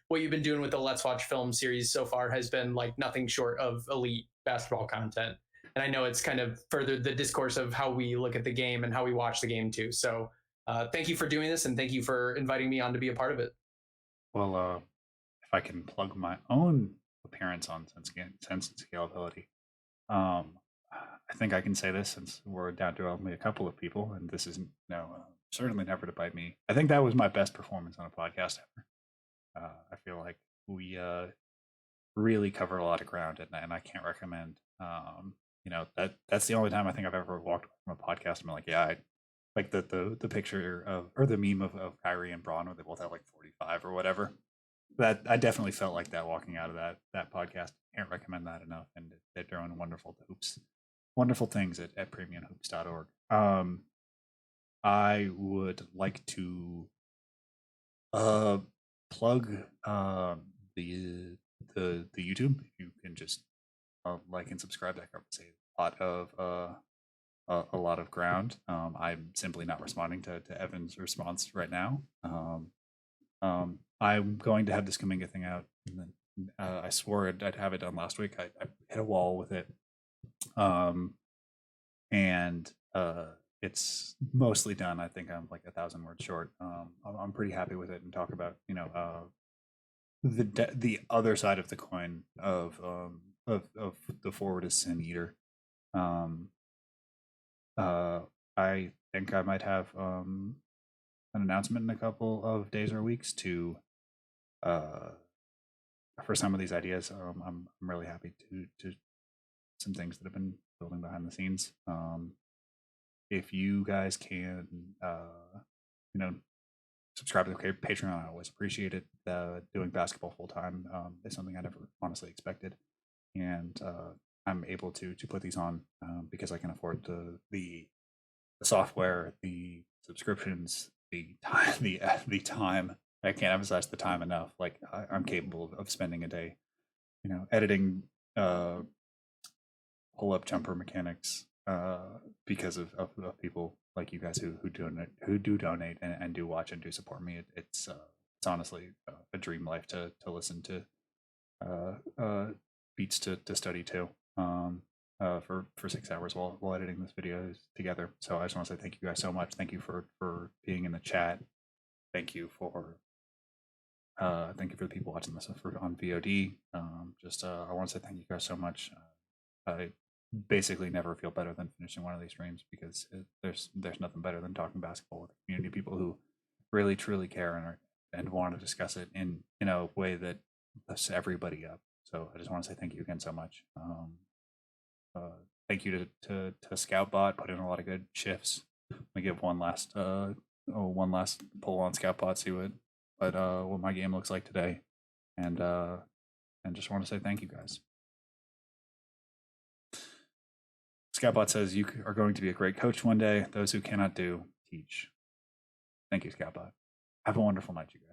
Speaker 2: what you've been doing with the Let's Watch Film series so far has been like nothing short of elite basketball content. And I know it's kind of furthered the discourse of how we look at the game and how we watch the game too. So thank you for doing this, and thank you for inviting me on to be a part of it.
Speaker 1: Well, if I can plug my own appearance on Sense and Scalability, I think I can say this since we're down to only a couple of people, and this isn't certainly never to bite me. I think that was my best performance on a podcast ever. I feel like we really cover a lot of ground, and I can't recommend. That's the only time I think I've ever walked from a podcast and been like, yeah, I like the picture of, or the meme of Kyrie and Braun where they both have like 45 or whatever. That I definitely felt like that walking out of that podcast. Can't recommend that enough, and they're doing wonderful things at premiumhoops.org. I would like to plug the YouTube. If you can just like and subscribe, that covers a lot of ground. I'm simply not responding to Evan's response right now. I'm going to have this Kuminga thing out, and then I swore I'd have it done last week. I hit a wall with it, and it's mostly done. I think I'm like 1,000 words short. I'm pretty happy with it, and talk about the other side of the coin of the forward is sin eater. I think I might have an announcement in a couple of days or weeks to for some of these ideas. I'm really happy to some things that have been building behind the scenes. If you guys can subscribe to the Patreon, I always appreciate it. Doing basketball full time is something I never honestly expected, and I'm able to put these on because I can afford the software, the subscriptions, the time, the time. I can't emphasize the time enough. Like I'm capable of spending a day, editing pull-up jumper mechanics because of people like you guys who do donate and do watch and do support me. It's honestly a dream life to listen to beats to study to for 6 hours while editing this video together. So I just want to say thank you guys so much. Thank you for being in the chat. Thank you for the people watching this on VOD. I want to say thank you guys so much. I basically never feel better than finishing one of these streams because there's nothing better than talking basketball with a community of people who really truly care and want to discuss it in a way that lifts everybody up. So I just want to say thank you again so much. Thank you to Scoutbot, put in a lot of good shifts. I give one last pull on Scoutbot, see what my game looks like today, and just want to say thank you guys. Scoutbot says you are going to be a great coach one day. Those who cannot do, teach. Thank you, Scoutbot. Have a wonderful night, you guys.